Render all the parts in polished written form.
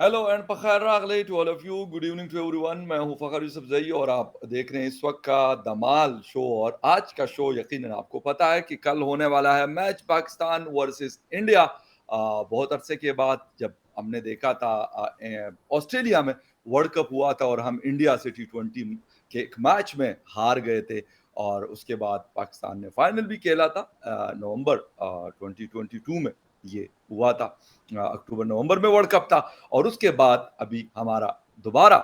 Hello and पखैर अगले to all of you, good evening to everyone. मैं हूं फ़खर यूसुफज़ई और आप देख रहे हैं इस वक्त का धमाल शो। और आज का शो यकीनन आपको पता है कि कल होने वाला है मैच पाकिस्तान वर्सेस इंडिया। बहुत अरसे के बाद जब हमने देखा था ऑस्ट्रेलिया में वर्ल्ड कप हुआ था और हम इंडिया से T20 के एक मैच में हार गए थे। और उसके बाद पाकिस्तान ने फाइनल भी खेला था नवंबर 2022 में ये हुआ था। अक्टूबर नवंबर में वर्ल्ड कप था। और उसके बाद अभी हमारा दोबारा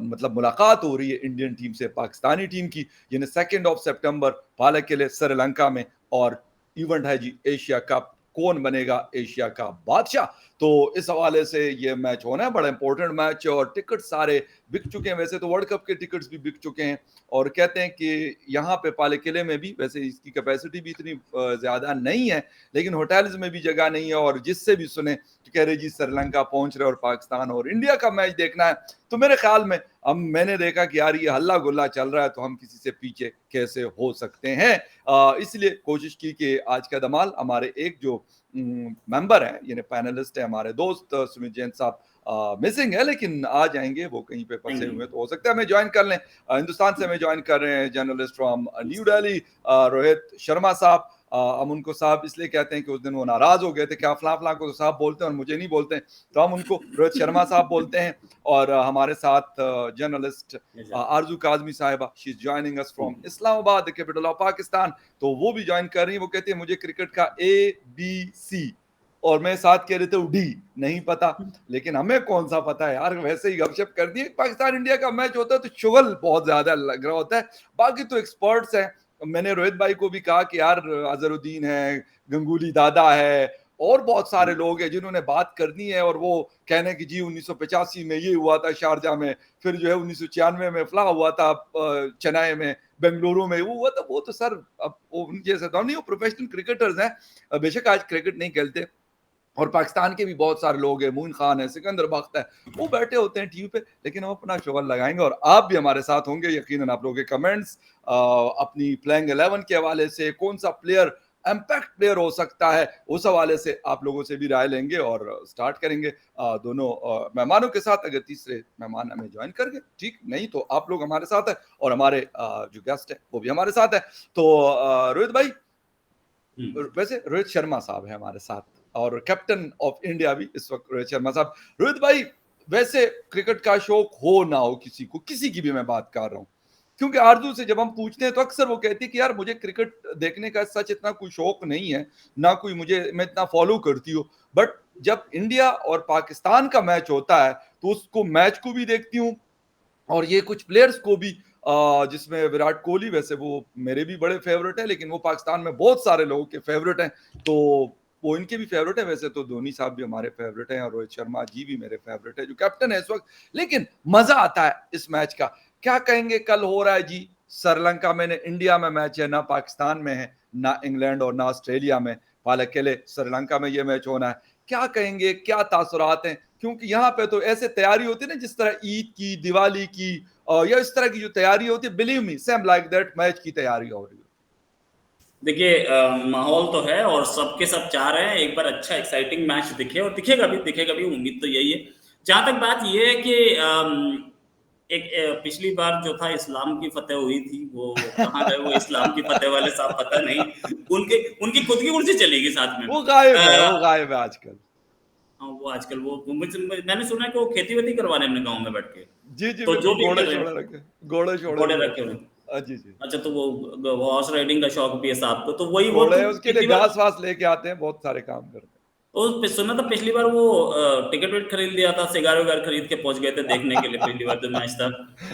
मतलब मुलाकात हो रही है इंडियन टीम से पाकिस्तानी टीम की, यानी 2 सितंबर पालकेले श्रीलंका में। और इवेंट है जी एशिया कप, कौन बनेगा एशिया का बादशाह। तो इस हवाले से ये मैच होना है, बड़ा इंपॉर्टेंट मैच है और टिकट सारे बिक चुके हैं। वैसे तो वर्ल्ड कप के टिकट्स भी बिक चुके हैं और कहते हैं कि यहाँ पे पालकेले में भी, वैसे इसकी कैपेसिटी भी इतनी ज्यादा नहीं है, लेकिन होटल्स में भी जगह नहीं है। और जिससे भी सुने तो कह रहे जी श्रीलंका पहुंच रहे और पाकिस्तान और इंडिया का मैच देखना है। तो मेरे ख्याल में हम मैंने देखा कि यार ये हल्ला गुल्ला चल रहा है तो हम किसी से पीछे कैसे हो सकते हैं। इसलिए कोशिश की कि आज का धमाल हमारे एक जो मेंबर है यानी पैनलिस्ट है, हमारे दोस्त सुमित जैन साहब मिसिंग है, लेकिन आ जाएंगे। वो कहीं पे फंसे हुए तो हो सकता है हमें ज्वाइन कर लें। हिंदुस्तान से हमें ज्वाइन कर रहे हैं journalist from New Delhi Rohit Sharma साहब। हम उनको साहब इसलिए कहते हैं कि उस दिन वो नाराज हो गए थे, क्या फला फला को तो साहब बोलते हैं और मुझे नहीं बोलते हैं, तो हम उनको रोहित शर्मा साहब बोलते हैं। और हमारे साथ जर्नलिस्ट आरजू काजमी साहिबा, she is joining us from Islamabad, the capital of Pakistan. तो वो भी ज्वाइन कर रही है। वो कहती है मुझे क्रिकेट का ABC और मैं साथ कह रहे थे डी नहीं पता, लेकिन हमें कौन सा पता है यार, वैसे ही गपशप कर दिए। पाकिस्तान इंडिया का मैच होता है तो शुगल बहुत ज्यादा लग रहा होता है। बाकी तो एक्सपर्ट्स हैं। मैंने रोहित भाई को भी कहा कि यार अजहरुद्दीन है, गंगूली दादा है और बहुत सारे लोग हैं जिन्होंने बात करनी है। और वो कहने की जी 1985 में ये हुआ था शारजा में, फिर जो है 1996 में फला हुआ था चेन्नई में, बेंगलुरु में वो हुआ था। वो तो सर अब वो उनके जैसे तो नहीं, वो प्रोफेशनल क्रिकेटर्स हैं। बेशक आज क्रिकेट नहीं खेलते और पाकिस्तान के भी बहुत सारे लोग हैं, मून खान है, सिकंदर बख्त है, वो बैठे होते हैं टीवी पे, लेकिन हम अपना शोल लगाएंगे और आप भी हमारे साथ होंगे। यकीनन आप लोगों के कमेंट्स अपनी प्लेइंग 11 के हवाले से, कौन सा प्लेयर इम्पैक्ट प्लेयर हो सकता है, उस हवाले से आप लोगों से भी राय लेंगे और स्टार्ट करेंगे दोनों मेहमानों के साथ। अगर तीसरे मेहमान हमें ज्वाइन कर गए ठीक, नहीं तो आप लोग हमारे साथ है और हमारे जो गेस्ट है वो भी हमारे साथ है। तो रोहित भाई, वैसे रोहित शर्मा साहब है हमारे साथ और कैप्टन ऑफ इंडिया भी इस वक्त रोहित शर्मा साहब। रोहित भाई, वैसे क्रिकेट का शौक हो ना हो किसी को, किसी की भी मैं बात कर रहा हूँ, क्योंकि आरजू से जब हम पूछते हैं तो अक्सर वो कहती है कि यार मुझे क्रिकेट देखने का सच इतना कोई शौक नहीं है, ना कोई मुझे मैं इतना फॉलो करती हूँ। बट जब इंडिया और पाकिस्तान का मैच होता है तो उसको मैच को भी देखती हूँ और ये कुछ प्लेयर्स को भी, जिसमें विराट कोहली, वैसे वो मेरे भी बड़े फेवरेट है, लेकिन वो पाकिस्तान में बहुत सारे लोगों के फेवरेट हैं, तो वो इनके भी फेवरेट है। वैसे तो धोनी साहब भी हमारे फेवरेट हैं और रोहित शर्मा जी भी मेरे फेवरेट है जो कैप्टन है इस वक्त। लेकिन मजा आता है इस मैच का। क्या कहेंगे, कल हो रहा है जी श्रीलंका में, इंडिया में मैच है, ना पाकिस्तान में है, ना इंग्लैंड और ना ऑस्ट्रेलिया में, अकेले श्रीलंका में ये मैच होना है। क्या कहेंगे, क्या तासुरात हैं, क्योंकि यहाँ पे तो ऐसे तैयारी होती है ना जिस तरह ईद की, दिवाली की या इस तरह की जो तैयारी होती है, believe me same like that match की तैयारी हो रही है। देखिए, माहौल तो है और सबके सब चाह रहे हैं एक बार अच्छा एक्साइटिंग मैच दिखे और दिखेगा भी, उम्मीद तो यही है। जहां तक बात यह है कि एक पिछली बार जो था इस्लाम की फतेह हुई थी, वो कहाँ गए वो इस्लाम की फतेह वाले साहब, पता नहीं। उनके उनकी खुद की कुर्सी चलेगी साथ में। वो गायब है आजकल। हाँ, वो आजकल मैंने सुना है कि वो खेती वेती करवाने अपने गाँव में बैठ के, जी जी तो जो बिल्कुल, भी घोड़े कर रहे शोड़े हैं। रखे, घोड़े शोड़े घोड़े भी रखे रखे हुए। हैं। जी जी, अच्छा, तो वो हॉर्स राइडिंग का शौक भी है साहब को, तो वही वो घोड़े तो उसके लिए पिछली बार। घास वास लेके आते हैं, बहुत सारे काम करते सुना था पिछली बार वो टिकट विकट खरीद लिया था, सिगार विगार खरीद के पहुंच गए थे देखने के लिए पहली बार जो मैच था।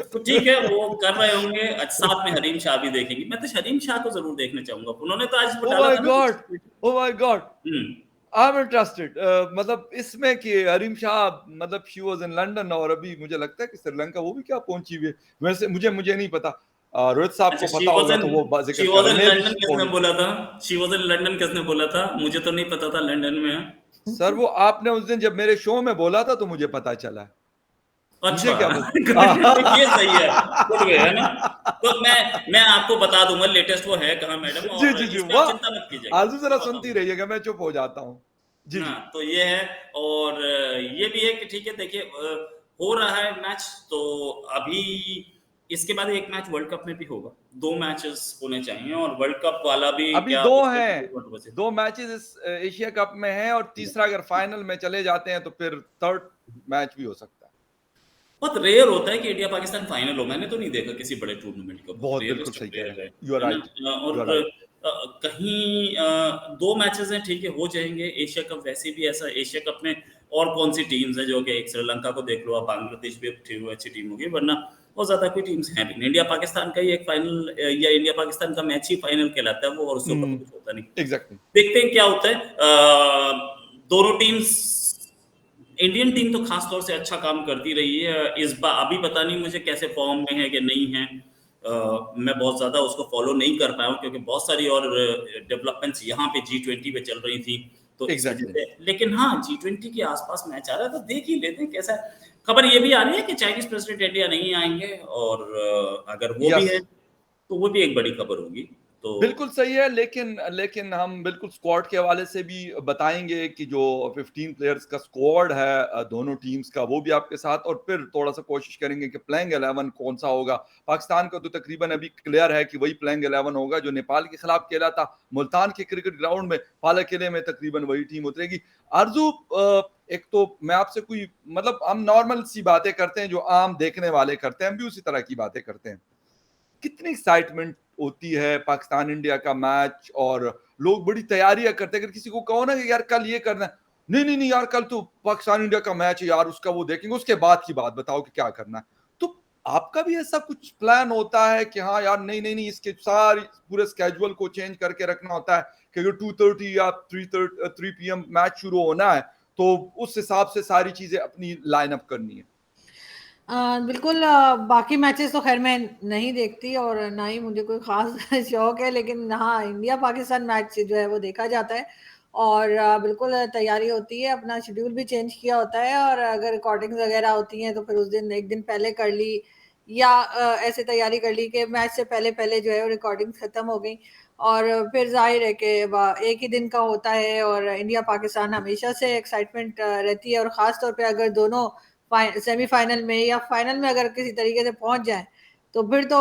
तो ठीक है, हैं। वो कर रहे होंगे। अच्छा, साथ में हरीम शाह भी देखेंगे। मैं तो हरीम शाह को जरूर देखने चाहूंगा। उन्होंने तो आज वो ओ डाला माय था ना कुछ God, tweet। Oh my God, hmm. I am interested. मतलब इसमें कि हरीम शाह, मतलब शी वाज इन लंदन और अभी मुझे लगता है कि श्रीलंका वो भी क्या पहुंची हुई है। वैसे मुझे नहीं पता, रोहित साहब अच्छा, को पता होगा तो वो जिक्र शी वॉज इन करें भी लंदन किसने पहुंच। बोला था? शी वॉज इन लंदन किसने बोला था? मुझे तो नहीं पता था लंदन में है। सर वो आपने उस दिन जब मेरे शो में बोला था तो मुझे पता चला है, मुझे अच्छा। क्या पता। ये सही है। गुड वे है ना। तो मैं आपको बता दूंगा लेटेस्ट वो है कहाँ मैडम, जी और जी जी, इस पे आप वाह, चिंता मत कीजिएगा, आरज़ू जरा मैं सुनती बताऊंगा। रहिएगा, मैं चुप हो जाता हूँ। जी, जी। हाँ, तो ये है। और ये भी है कि ठीक है, देखिए हो रहा है मैच, तो अभी इसके बाद एक मैच वर्ल्ड कप में भी होगा। 2 मैचेस होने चाहिए, और वर्ल्ड कप वाला भी अभी क्या 2 उसके भी हैं, 2 बचे। 2 मैचेज़ इस एशिया कप में हैं और तीसरा अगर फाइनल में चले जाते हैं तो फिर थर्ड मैच भी हो सकता है। बहुत रेयर होता है कि इंडिया पाकिस्तान फाइनल हो। मैंने तो नहीं देखा किसी बड़े टूर्नामेंट का, बहुत बिल्कुल रेयरेस्ट सही ऑफ कह रहे रेयर हैं। यू आर है ना? राइट, यू आर और राइट। कहीं 2 मैचेस हैं, ठीक है, हो जाएंगे। एशिया कप वैसे भी ऐसा, एशिया कप में और कौन सी टीम्स हैं, जो कि एक श्रीलंका को देख लो, आप बांग्लादेश भी अच्छी टीम होगी, वरना बहुत ज्यादा कोई टीम्स हैं भी नहीं। इंडिया पाकिस्तान का ही एक फाइनल, या इंडिया पाकिस्तान का मैच ही फाइनल कहलाता है वो, और उससे ऊपर तो हुँ, कुछ होता नहीं। एग्ज़ैक्टली। देखते हैं क्या होता है। दोनों टीम्स, इंडियन टीम तो खास तौर से अच्छा काम करती रही है इस बार। अभी पता नहीं मुझे कैसे फॉर्म में है कि नहीं है। मैं बहुत ज़्यादा उसको फॉलो नहीं कर पाया हूँ, क्योंकि बहुत सारी और डेवलपमेंट्स यहाँ पे G20 पे चल रही थी, तो इस वजह एग्ज़ैक्टली। से। लेकिन हाँ, G20 के आसपास मैच आ रहा है, तो देख ही लेते हैं कैसा है। खबर ये भी आ रही है कि चाइनीज प्रेसिडेंट इंडिया नहीं आएंगे, और अगर वो भी यस। है तो वो भी एक बड़ी खबर होगी। तो बिल्कुल सही है, लेकिन लेकिन हम बिल्कुल स्क्वाड के हवाले से भी बताएँगे कि जो 15 प्लेयर्स का स्क्वाड है दोनों टीम्स का, वो भी आपके साथ, और फिर थोड़ा-सा कोशिश करेंगे कि प्लेइंग 11 कौन-सा होगा। पाकिस्तान का तो तकरीबन अभी क्लियर है कि वही प्लेइंग 11 होगा जो नेपाल के खिलाफ खेला था। मुल्तान के क्रिकेट ग्राउंड में, पाला किले में तकरीबन वही टीम उतरेगी। आरज़ू, एक तो मैं आपसे कोई मतलब हम नॉर्मल सी बातें करते हैं जो आम देखने वाले करते हैं, हम भी उसी तरह की बातें करते हैं। कितनी एक्साइटमेंट होती है पाकिस्तान इंडिया का मैच और लोग बड़ी तैयारियां करते हैं। अगर किसी को कहो ना कि यार कल ये करना है, नहीं नहीं नहीं यार कल तो पाकिस्तान इंडिया का मैच है यार, उसका वो देखेंगे, उसके बाद की बात बताओ कि क्या करना है। तो आपका भी ऐसा कुछ प्लान होता है कि हाँ यार नहीं नहीं नहीं, इसके सारी पूरे स्केजुअल को चेंज करके रखना होता है कि अगर 2:30 या 3 PM मैच शुरू होना है तो उस हिसाब से सारी चीजें अपनी लाइन अप करनी है। बिल्कुल, बाकी मैचेस तो खैर मैं नहीं देखती और ना ही मुझे कोई ख़ास शौक है, लेकिन हाँ, इंडिया पाकिस्तान मैच जो है वो देखा जाता है और बिल्कुल तैयारी होती है, अपना शेड्यूल भी चेंज किया होता है और अगर रिकॉर्डिंग्स वगैरह होती हैं तो फिर उस दिन 1 दिन पहले कर ली या ऐसे तैयारी कर ली कि मैच से पहले-पहले जो है वो रिकॉर्डिंग्स खत्म हो गई और फिर ज़ाहिर है कि एक ही दिन का होता है और इंडिया पाकिस्तान हमेशा से एक्साइटमेंट रहती है और ख़ास तौर पे अगर दोनों सेमीफाइनल में या फाइनल में अगर किसी तरीके से पहुंच जाए तो फिर तो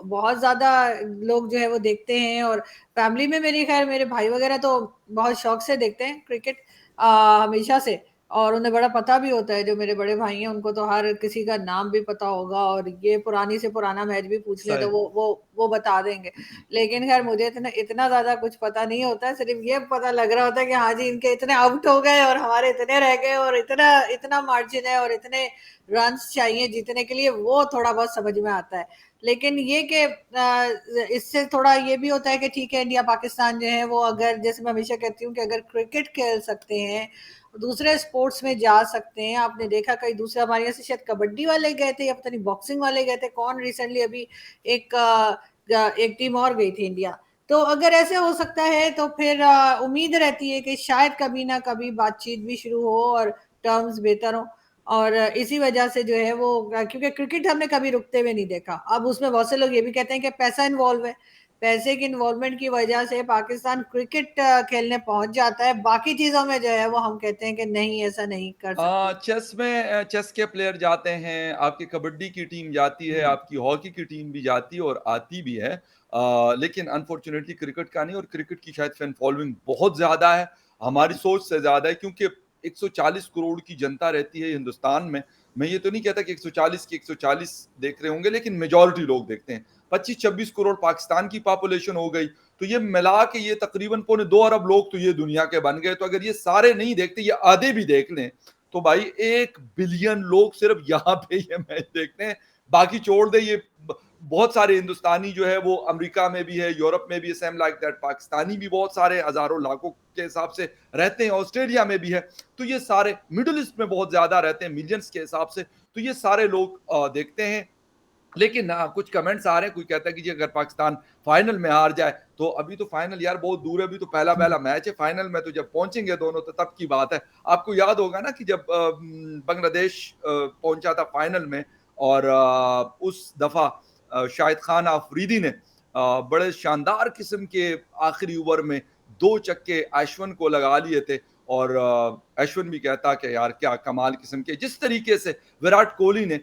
बहुत ज्यादा लोग जो है वो देखते हैं और फैमिली में मेरी खैर मेरे भाई वगैरह तो बहुत शौक से देखते हैं क्रिकेट हमेशा से और उन्हें बड़ा पता भी होता है जो मेरे बड़े भाई हैं उनको तो हर किसी का नाम भी पता होगा और ये पुरानी से पुराना मैच भी पूछ ले सही। तो वो बता देंगे। लेकिन खैर मुझे इतना इतना ज्यादा कुछ पता नहीं होता है, सिर्फ ये पता लग रहा होता है कि हाँ जी इनके इतने आउट हो गए और हमारे इतने रह गए और इतना इतना मार्जिन है और इतने रन्स चाहिए जीतने के लिए, वो थोड़ा बहुत समझ में आता है। लेकिन ये कि इससे थोड़ा ये भी होता है कि ठीक है इंडिया पाकिस्तान जो है वो अगर जैसे मैं हमेशा कहती हूँ कि अगर क्रिकेट खेल सकते हैं दूसरे स्पोर्ट्स में जा सकते हैं। आपने देखा कई दूसरे हमारे यहाँ से शायद कबड्डी वाले गए थे या पता नहीं बॉक्सिंग वाले गए थे, कौन रिसेंटली अभी एक एक टीम और गई थी इंडिया। तो अगर ऐसे हो सकता है तो फिर उम्मीद रहती है कि शायद कभी ना कभी बातचीत भी शुरू हो और टर्म्स बेहतर हो और इसी वजह से जो है वो क्योंकि क्रिकेट हमने कभी रुकते हुए नहीं देखा। अब उसमें बहुत से लोग ये भी कहते हैं कि पैसा इन्वॉल्व है, पैसे की इन्वॉल्वमेंट की वजह से पाकिस्तान क्रिकेट खेलने पहुंच जाता है, बाकी चीजों में जो है वो हम कहते हैं कि नहीं ऐसा नहीं कर सकते। चेस में चेस के प्लेयर जाते हैं, आपकी कबड्डी की टीम जाती है, हम्म, आपकी हॉकी की टीम भी जाती है और आती भी है। लेकिन अनफॉर्चुनेटली क्रिकेट का नहीं, और क्रिकेट की शायद फैन फॉलोइंग बहुत ज़्यादा है, हमारी सोच से ज़्यादा है, क्योंकि 140 करोड़ की जनता रहती है हिंदुस्तान में। मैं ये तो नहीं कहता कि 140 की 140 देख रहे होंगे, लेकिन मेजॉरिटी लोग देखते हैं। 25-26 करोड़ पाकिस्तान की पॉपुलेशन हो गई, तो ये मिला के ये तकरीबन पौने 2 अरब लोग तो ये दुनिया के बन गए। तो अगर ये सारे नहीं देखते, ये आधे भी देख लें, तो भाई 1 बिलियन लोग सिर्फ यहाँ पे ये मैच देखते हैं। बाकी छोड़ दे, ये बहुत सारे हिंदुस्तानी जो है वो अमेरिका में भी है, यूरोप में भी है, सेम लाइक दैट पाकिस्तानी भी बहुत सारे हजारों लाखों के हिसाब से रहते हैं, ऑस्ट्रेलिया में भी है। तो ये सारे मिडिल ईस्ट में बहुत ज्यादा रहते हैं मिलियंस के हिसाब से, तो ये सारे लोग देखते हैं। लेकिन हाँ, कुछ कमेंट्स आ रहे हैं, कोई कहता है कि जी अगर पाकिस्तान फाइनल में हार जाए, तो अभी तो फाइनल यार बहुत दूर है, अभी तो पहला पहला मैच है, फाइनल में तो जब पहुंचेंगे दोनों तो तब की बात है। आपको याद होगा ना कि जब बांग्लादेश पहुंचा था फाइनल में, और उस दफा शाहिद खान आफरीदी ने बड़े शानदार किस्म के आखिरी ओवर में 2 छक्के अश्विन को लगा लिए थे, और अश्विन भी कहता कि यार क्या कमाल किस्म के, जिस तरीके से विराट कोहली ने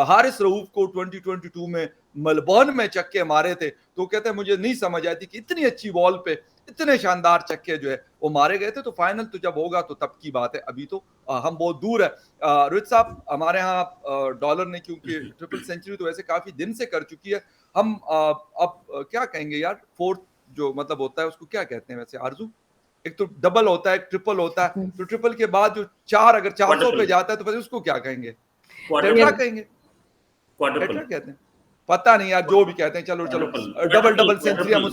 हारिस रऊफ को 2022 में मेलबर्न में चक्के मारे थे, तो कहते हैं मुझे नहीं समझ आती कि इतनी अच्छी बॉल पे इतने शानदार चक्के जो है वो मारे गए थे। तो फाइनल तो जब होगा तो तब की बात है, अभी तो हम बहुत दूर है। रोहित साहब, हमारे यहाँ डॉलर ने क्योंकि ट्रिपल सेंचुरी तो वैसे काफी दिन से कर चुकी है, हम अब क्या कहेंगे यार, फोर्थ जो मतलब होता है उसको क्या कहते हैं वैसे आरजू? एक तो डबल होता है, एक ट्रिपल होता है, तो ट्रिपल के बाद जो चार अगर 400 पे जाता है तो फिर उसको क्या कहेंगे? टेट्रा कहेंगे, टेट्रा कहते हैं, पता नहीं यार, जो भी कहते हैं, चलो चलो डबल सेंचुरी, हम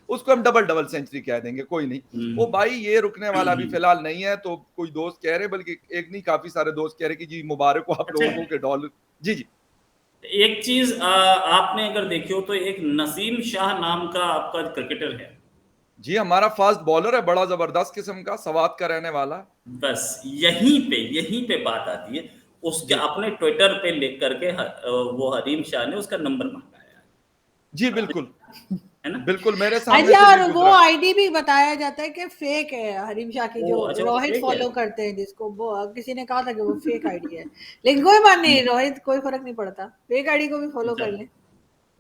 उसको हम डबल सेंचुरी कह देंगे, कोई नहीं। वो भाई ये रुकने वाला अभी फिलहाल नहीं है, तो कोई दोस्त कह रहे, बल्कि एक नहीं काफी सारे दोस्त कह रहे कि जी मुबारक हो आप लोगों के डॉलर। जी जी, एक चीज आपने अगर देखी हो तो एक नसीम शाह नाम का आपका क्रिकेटर है जी, हमारा फास्ट बॉलर है, बड़ा जबरदस्त किस्म का, सवात का रहने वाला। बस यहीं पे बात आती है, उसके अपने ट्विटर पे लिख करके वो हरीम शाह ने उसका नंबर मांगा है। जी बिल्कुल, है ना? बिल्कुल, मेरे सामने अच्छा, से और भी वो गुजरा। आईडी भी बताया जाता है कि फेक है हरीम शाह की, जो अच्छा, वो रोहित फेक है। फॉलो करते हैं जिसको, वो किसी ने कहा था कि वो फेक आईडी है, लेकिन कोई बात नहीं, रोहित कोई फर्क नहीं पड़ता, फेक आईडी को भी फॉलो कर ले।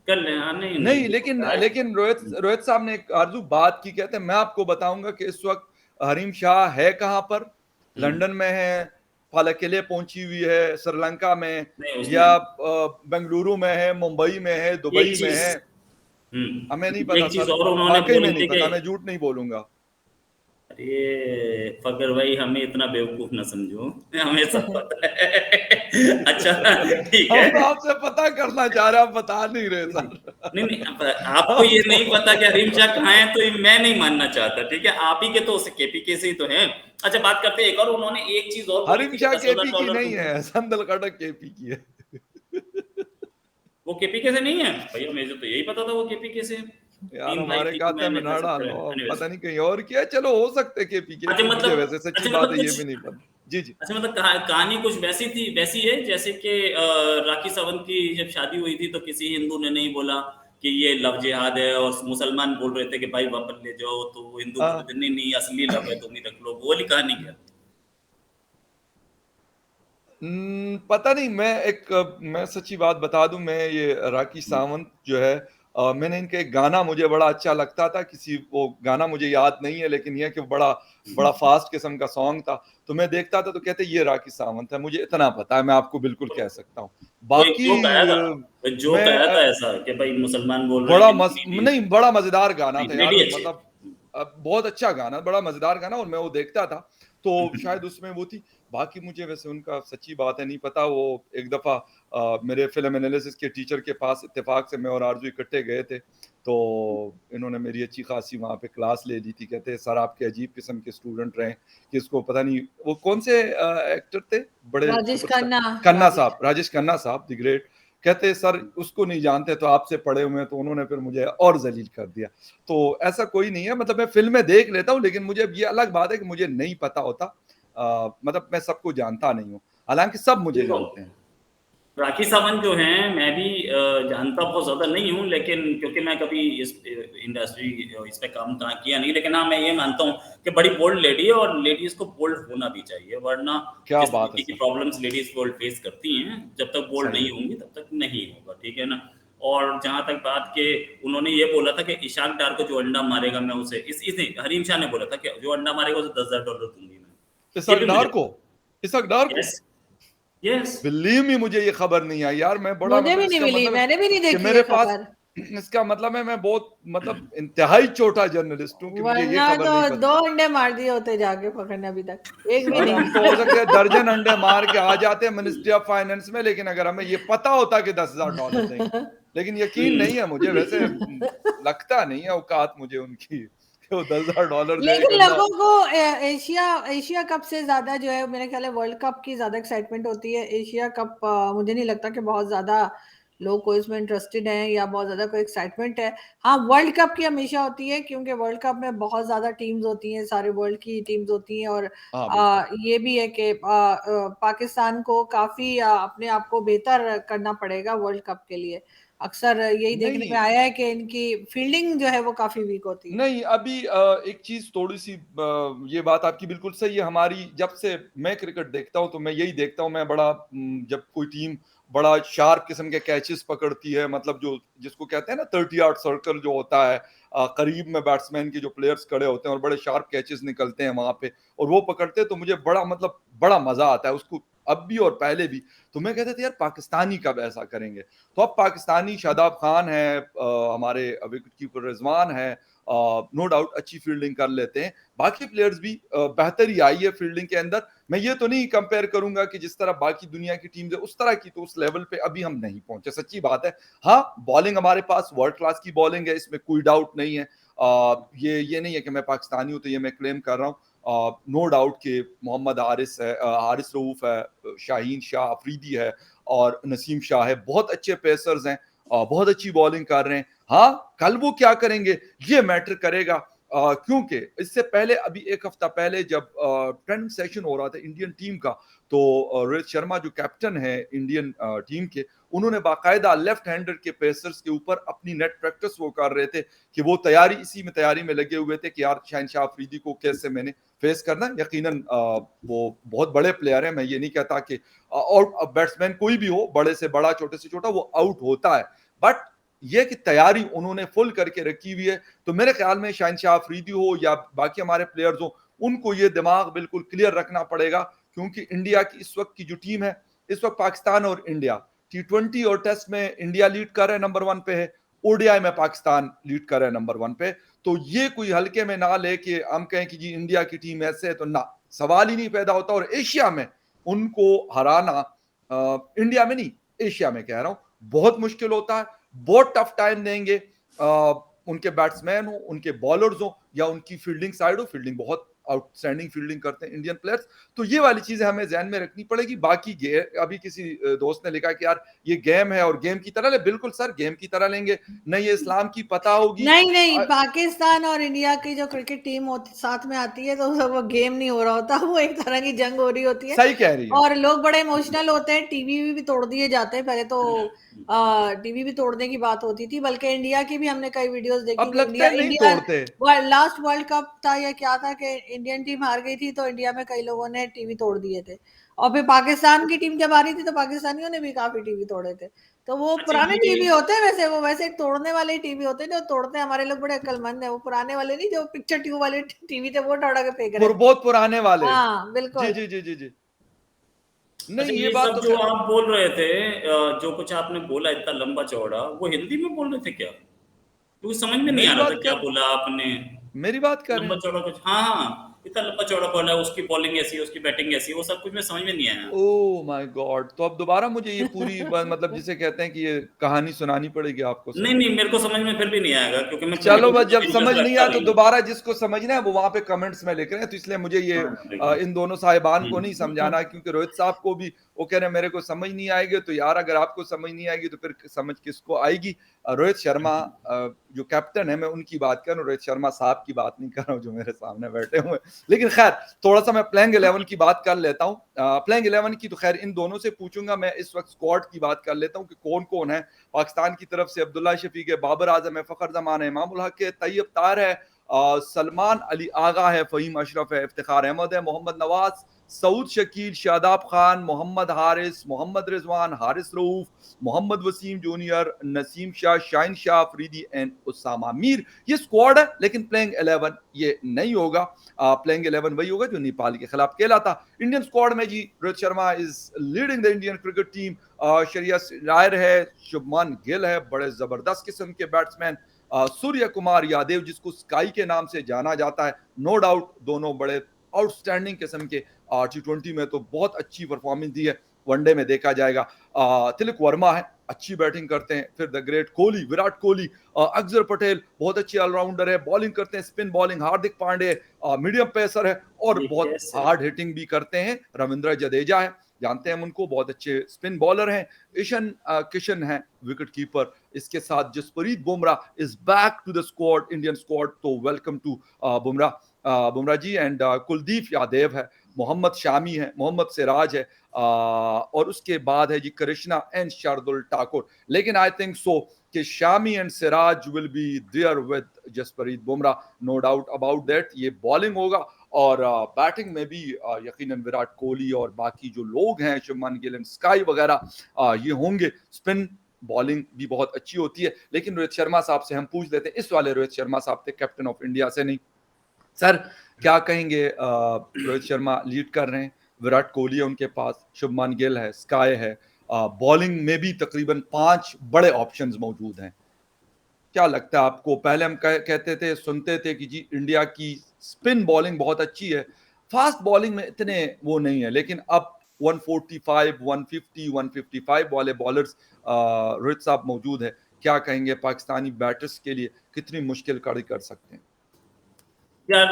कर ले, हाँ, नहीं, लेकिन रोहित साहब ने एक आरजू बात की, कहते हैं मैं आपको बताऊंगा कि इस वक्त हरीम शाह है कहां पर, लंदन में है, फालकेले पहुंची हुई है, श्रीलंका में, या बेंगलुरु में है, मुंबई में है, दुबई में है, हमें नहीं पता एक चीज सर, और उन्होंने वाकई में बोली नहीं थी पता, कि मैं झूठ नहीं बोलूंगा। अरे फकर भाई, हमें इतना बेवकूफ ना समझो, हमें सब पता है। अच्छा, ठीक हम तो है। आपसे पता करना चाह रहे हैं, आप बता नहीं रहे सर। नहीं आपको ये नहीं पता कि हरीम शाह कहाँ है, तो मैं नहीं मानना चाहता, ठीक है? आप ही के तो केपीके से ही तो हैं। अच्छा, बात करते हैं एक और, उन्होंने एक चीज और बोली हरीम थी कि शाह केपी की $10,000 नहीं है, संदल कटक केपी की है। वो केपीके से नहीं है भैया, मुझे तो यही पता था वो केपीके से। यार तीन भाई हमारे तीन खाते में मैन ना ऐसे चक्कर डालो, है। Anyways, पता नहीं कहीं और किया, चलो हो सकते केपी अच्छा केपी, मुझे मतलब वैसे सच्ची अच्छा बात मतलब है ये कुछ भी नहीं पता। जी जी, अच्छा मतलब कहानी कुछ वैसी है जैसे कि राखी सावंत की जब शादी हुई थी तो किसी हिंदू ने नहीं बोला कि ये लव जिहाद है, और मुसलमान बोल रहे थे कि भाई वापस ले जाओ, तो हिंदू बोल रहे हाँ। थे नहीं नहीं असली लव है, तुम ही रख लो। वो वाली कहानी क्या? पता नहीं, मैं सच्ची बात बता दूं, मैं ये राखी सावंत जो है, मैंने इनका एक गाना मुझे बड़ा अच्छा लगता था, किसी वो गाना मुझे याद नहीं है, लेकिन ये कि बड़ा बड़ा फास्ट किस्म का सॉन्ग था, तो मैं देखता था तो कहते ये राखी सावंत है, मुझे इतना पता है, मैं आपको बिल्कुल कह सकता हूँ। कोई बाकी जोक आया था, कोई जोक मैं आया था ऐसा कि भाई मुसलमान बोल रहे हैं कि नहीं नहीं, बड़ा मजेदार गाना था यार, लेडी अच्छी मतलब बहुत अच्छा गाना, बड़ा मजेदार गाना, और मैं वो देखता था तो शायद उसमें वो थी। बाकी मुझे वैसे उनका सच्ची बात है नहीं पता। वो एक दफा मेरे फिल्म एनालिसिस के टीचर के पास इत्तेफाक से मैं और आरजू इकट्ठे गए थे, तो इन्होंने मेरी अच्छी खासी वहां पे क्लास ले ली थी। कहते सर आपके अजीब किस्म के स्टूडेंट रहे कि इसको पता नहीं वो कौन से एक्टर थे बड़े राजेश सुपरस्टार, खन्ना, खन्ना साहब, राजेश खन्ना साहब द ग्रेट। कहते सर उसको नहीं जानते तो आपसे पढ़े हुए हैं, तो उन्होंने फिर मुझे और जलील कर दिया। तो ऐसा कोई नहीं है, मतलब मैं फिल्में देख लेता हूँ, लेकिन मुझे अब ये अलग बात है कि मुझे नहीं पता होता, मतलब मैं सबको जानता नहीं हूँ, हालांकि सब मुझे देखो, जानते हैं। राखी सावंत जो हैं, मैं भी जानता बहुत ज़्यादा नहीं हूँ, लेकिन क्योंकि मैं कभी इस इंडस्ट्री इस पे काम किया नहीं, लेकिन हाँ मैं ये मानता हूँ कि बड़ी बोल्ड लेडी है, और लेडीज़ को बोल्ड होना भी चाहिए, वरना क्या जिस बात है तरीके की sir, problems ladies bold face करती हैं, जब तक बोल्ड सही नहीं है। होंगी तब तक नहीं होगा, ठीक है ना? और जहाँ तक बात के, उन्होंने ये बोला था कि इशाक डार को जो अंडा मारेगा मैं उसे, इस हरीम शाह ने बोला था कि जो अंडा मारेगा उसे $10,000 दूंगी मैं। ये भी मुझे इस अकदार को यस यस बिलीव मी, मुझे ये खबर नहीं आई यार, मैं बड़ा मुझे मतलब भी नहीं इसका मिली, मतलब है मैंने भी नहीं कि देखी मेरे ये पास खबर, इसका मतलब है मैं बहुत मतलब इंतहाई छोटा जर्नलिस्ट हूँ कि मुझे ये वरना खबर तो नहीं 2 पता। अंडे मार दिए होते जाके पकड़ने, अभी तक एक भी सर नहीं। हम तो हो सकते हैं दर्जन अंडे मार के आ जाते हैं मिनिस्ट्री ऑफ फाइनेंस में, लेकिन अगर हमें ये पता होता कि $10,000 देंगे, लेकिन यकीन नहीं है मुझे, वैसे लगता नहीं है औकात मुझे उनकी कि वो $10,000 दे लेकिन करना। लोगों को एशिया एशिया कप से ज्यादा जो है, मेरे ख्याल है वर्ल्ड कप की ज्यादा एक्साइटमेंट होती है। एशिया कप मुझे नहीं लगता कि बहुत ज्यादा लोग को इसमें इंटरेस्टेड हैं, या बहुत ज्यादा कोई एक्साइटमेंट है। हाँ, वर्ल्ड कप की हमेशा होती है, क्योंकि वर्ल्ड कप में बहुत ज्यादा टीम्स होती हैं, सारे वर्ल्ड की टीम्स होती हैं, और हाँ बिल्कुल। ये भी है कि पाकिस्तान को काफी अपने आप को बेहतर करना पड़ेगा वर्ल्ड कप के लिए। अक्सर यही देखने नहीं में आया है कि इनकी फील्डिंग जो है वो काफी वीक होती है। नहीं, अभी एक चीज थोड़ी सी ये बात आपकी बिल्कुल सही है। हमारी जब से मैं क्रिकेट देखता हूं तो मैं यही देखता हूं, मैं बड़ा जब कोई टीम बड़ा शार्प किस्म के कैचेस पकड़ती है, मतलब जो जिसको कहते हैं ना 30 यार्ड सर्कल जो होता है, करीब में बैट्समैन के जो प्लेयर्स खड़े होते हैं और बड़े शार्प कैचेस निकलते हैं वहां पे और वो पकड़ते हैं, तो मुझे बड़ा मतलब बड़ा मजा आता है उसको, अब भी और पहले भी। तो मैं कहते थे यार पाकिस्तानी कब ऐसा करेंगे, तो अब पाकिस्तानी शादाब खान है, हमारे विकेट कीपर रिजवान है, नो डाउट अच्छी फील्डिंग कर लेते हैं, बाकी प्लेयर्स भी बेहतर ही आई है फील्डिंग के अंदर। मैं ये तो नहीं कंपेयर करूंगा कि जिस तरह बाकी दुनिया की टीम है उस तरह की, तो उस लेवल पे अभी हम नहीं पहुंचे, सच्ची बात है। हाँ, बॉलिंग हमारे पास वर्ल्ड क्लास की बॉलिंग है, इसमें कोई डाउट नहीं है। ये नहीं है कि मैं पाकिस्तानी हूं तो ये मैं क्लेम कर रहा हूँ। नो डाउट कि मोहम्मद हारिस है, हारिस रऊफ है, शाहीन शाह अफरीदी है और नसीम शाह है, बहुत अच्छे पेसर्स हैं, बहुत अच्छी बॉलिंग कर रहे हैं। हाँ, कल वो क्या करेंगे ये मैटर करेगा, क्योंकि इससे पहले अभी एक हफ्ता पहले जब ट्रेनिंग सेशन हो रहा था इंडियन टीम का, तो रोहित शर्मा जो कैप्टन है इंडियन टीम के, उन्होंने बाकायदा लेफ्ट हैंडर के पेसर्स के ऊपर अपनी नेट प्रैक्टिस वो कर रहे थे कि वो तैयारी में लगे हुए थे कि यार शहनशाह अफरीदी को कैसे मैंने फेस करना। यकीनन वो बहुत बड़े प्लेयर हैं, मैं ये नहीं कहता कि और बैट्समैन कोई भी हो, बड़े से बड़ा छोटे से छोटा, वो आउट होता है, बट ये कि तैयारी उन्होंने फुल करके रखी हुई है। तो मेरे ख्याल में शहनशाह अफरीदी हो या बाकी हमारे प्लेयर्स हो, उनको ये दिमाग बिल्कुल क्लियर रखना पड़ेगा, क्योंकि इंडिया की इस वक्त की जो टीम है, इस वक्त पाकिस्तान और इंडिया T20 और टेस्ट में इंडिया लीड कर रहा है, नंबर 1 पे है, ओडीआई में पाकिस्तान लीड कर रहा है नंबर 1 पे। तो ये कोई हल्के में ना ले कि हम कहें कि जी इंडिया की टीम ऐसे है, तो ना, सवाल ही नहीं पैदा होता। और एशिया में उनको हराना, इंडिया में नहीं, एशिया में कह रहा हूं, बहुत मुश्किल होता है, बहुत टफ टाइम देंगे, उनके बैट्समैन हो, उनके बॉलर्स हो या उनकी फील्डिंग साइड हो, फील्डिंग बहुत आउटस्टैंडिंग फील्डिंग करते हैं इंडियन प्लेयर्स। तो ये वाली चीजें हमें ध्यान में रखनी पड़ेगी। बाकी अभी किसी दोस्त ने लिखा कि यार ये गेम है और गेम की तरह ले, बिल्कुल सर, गेम की तरह लेंगे, न ये इस्लाम की पता होगी। नहीं, पाकिस्तान और इंडिया की जो क्रिकेट टीम होती साथ में आती है, तो वो गेम नहीं हो रहा होता, वो एक तरह की जंग हो रही होती है। सही कह रही है। और लोग बड़े इमोशनल होते हैं, टीवी भी तोड़ दिए जाते हैं। पहले तो टीवी भी तोड़ने की बात होती थी, बल्कि इंडिया की भी हमने कई वीडियोस देखी अब कि लगता है नहीं तोड़ते। लास्ट वर्ल्ड कप था या क्या था कि इंडियन टीम हार गई थी, तो इंडिया में कई लोगों ने टीवी तोड़ दिए थे। और फिर पाकिस्तान की टीम जब आ रही थी तो पाकिस्तानियों ने भी काफी टीवी तोड़े थे। तो वो अच्छा पुराने ये टीवी होते हैं, वैसे वो वैसे तोड़ने वाले टीवी होते हैं जो तोड़ते हैं। हमारे लोग बड़े अक्लमंद हैं, वो पुराने वाले नहीं, जो पिक्चर ट्यूब वाले टीवी थे वो उठा के फेंक रहे हैं। बहुत पुराने वाले। हाँ, जी बिल्कुल। जी जी जी जी। अच्छा नहीं, ये ये बात सब तो जो खैर आप बोल रहे थे, जो कुछ आपने बोला इतना लंबा चौड़ा, वो हिंदी में बोल रहे थे क्या? क्योंकि समझ में नहीं आ मेरी रहा था बात क्या कर बोला आपने। मेरी बात कर रहे लंबा हैं। चौड़ा कुछ, हाँ हाँ, इतना लंबा चौड़ा बोला, उसकी बॉलिंग ऐसी है, उसकी बैटिंग ऐसी है, वो सब कुछ में समझ में नहीं आया। ओह माय गॉड, तो अब दोबारा मुझे ये पूरी मतलब जिसे कहते हैं कि ये कहानी सुनानी पड़ेगी आपको सर। नहीं नहीं, मेरे को समझ में फिर भी नहीं आएगा, क्योंकि मैं चलो क्रिकेट में बस, उतना जब समझ इंटरेस्ट नहीं रखता आया तो नहीं हूँ। दोबारा जिसको समझना है वो वहां पे कमेंट्स में लिख रहे हैं, तो इसलिए मुझे ये हाँ, देखिए। इन दोनों साहिबान को नहीं हम्म। समझाना, क्योंकि रोहित साहब को भी वो कह रहे हैं मेरे को समझ नहीं आएगी, तो यार अगर आपको समझ नहीं आएगी तो फिर समझ किसको आएगी। रोहित शर्मा जो कैप्टन है, मैं उनकी बात कर रहा हूँ, रोहित शर्मा साहब की बात नहीं कर रहा हूँ जो मेरे सामने बैठे हुए। लेकिन खैर, थोड़ा सा मैं प्लेइंग 11 की बात कर लेता हूँ। प्लेइंग 11 की तो खैर इन दोनों से पूछूंगा, मैं इस वक्त स्क्वाड की बात कर लेता हूँ कि कौन कौन है। पाकिस्तान की तरफ से अब्दुल्ला शफीक है, बाबर आजम है, फखर जमान है, इमामुल हक है, तैयब तार है, सलमान अली आगा है, फहीम अशरफ है, इफ्तिखार अहमद है, मोहम्मद नवाज, सऊद शकील, शादाब खान, मोहम्मद हारिस, मोहम्मद रिजवान, हारिस रऊफ, मोहम्मद वसीम जूनियर, नसीम शाह, शाहीन शाह अफरीदी एंड उसामा मीर। ये स्क्वाड है, लेकिन प्लेइंग 11 ये नहीं होगा। प्लेइंग 11 वही होगा जो नेपाल के खिलाफ खेला था। इंडियन स्क्वाड में जी Rohit Sharma is leading the Indian cricket team, Shreyas Iyer है, शुभमान गिल है, बड़े जबरदस्त किस्म के बैट्समैन, सूर्य कुमार यादव जिसको स्काई के नाम से जाना जाता है, नो डाउट दोनों बड़े आउटस्टैंडिंग किस्म के, T20 में तो बहुत अच्छी परफॉर्मेंस दी है, वनडे में देखा जाएगा। तिलक वर्मा है, अच्छी बैटिंग करते हैं। फिर द ग्रेट कोहली, विराट कोहली, अक्षर पटेल बहुत अच्छे ऑलराउंडर है, बॉलिंग करते हैं, स्पिन बॉलिंग, हार्दिक पांडे मीडियम पेसर है और ये बहुत कैसे? हार्ड हिटिंग भी करते हैं। रविंद्र जडेजा है, जानते हैं हम उनको, बहुत अच्छे स्पिन बॉलर हैं। ईशान किशन है विकेट कीपर। इसके साथ Jasprit Bumrah is back to the squad, Indian squad, तो welcome to Bumrah ji. And Kuldeep Yadav है, मोहम्मद शामी है, मोहम्मद सिराज है, और उसके बाद है जी कृष्णा एंड शार्दुल ठाकुर। लेकिन आई थिंक सो कि Shami and Siraj will be there with Jasprit Bumrah, no doubt about that. ये बॉलिंग होगा, और बैटिंग में भी यकीनन विराट कोहली और बाकी जो लोग हैं, शुभमन गिल एंड स्काई वगैरह ये होंगे। स्पिन बॉलिंग भी बहुत अच्छी होती है। लेकिन रोहित शर्मा साहब से हम पूछ लेते हैं, इस वाले रोहित शर्मा साहब थे, कैप्टन ऑफ इंडिया से नहीं। सर क्या कहेंगे, रोहित शर्मा लीड कर रहे हैं, विराट कोहली है उनके पास, शुभमन गिल है, स्काई है, बॉलिंग में भी तकरीबन 5 बड़े ऑप्शंस मौजूद हैं। क्या लगता है आपको? पहले हम कहते थे, सुनते थे कि जी इंडिया की स्पिन बॉलिंग बहुत अच्छी है, फास्ट बॉलिंग में इतने वो नहीं है, लेकिन अब 145, 150, 155 वाले बॉलर्स रोहित साहब मौजूद है। क्या कहेंगे पाकिस्तानी बैटर्स के लिए कितनी मुश्किल खड़ी कर सकते हैं? यार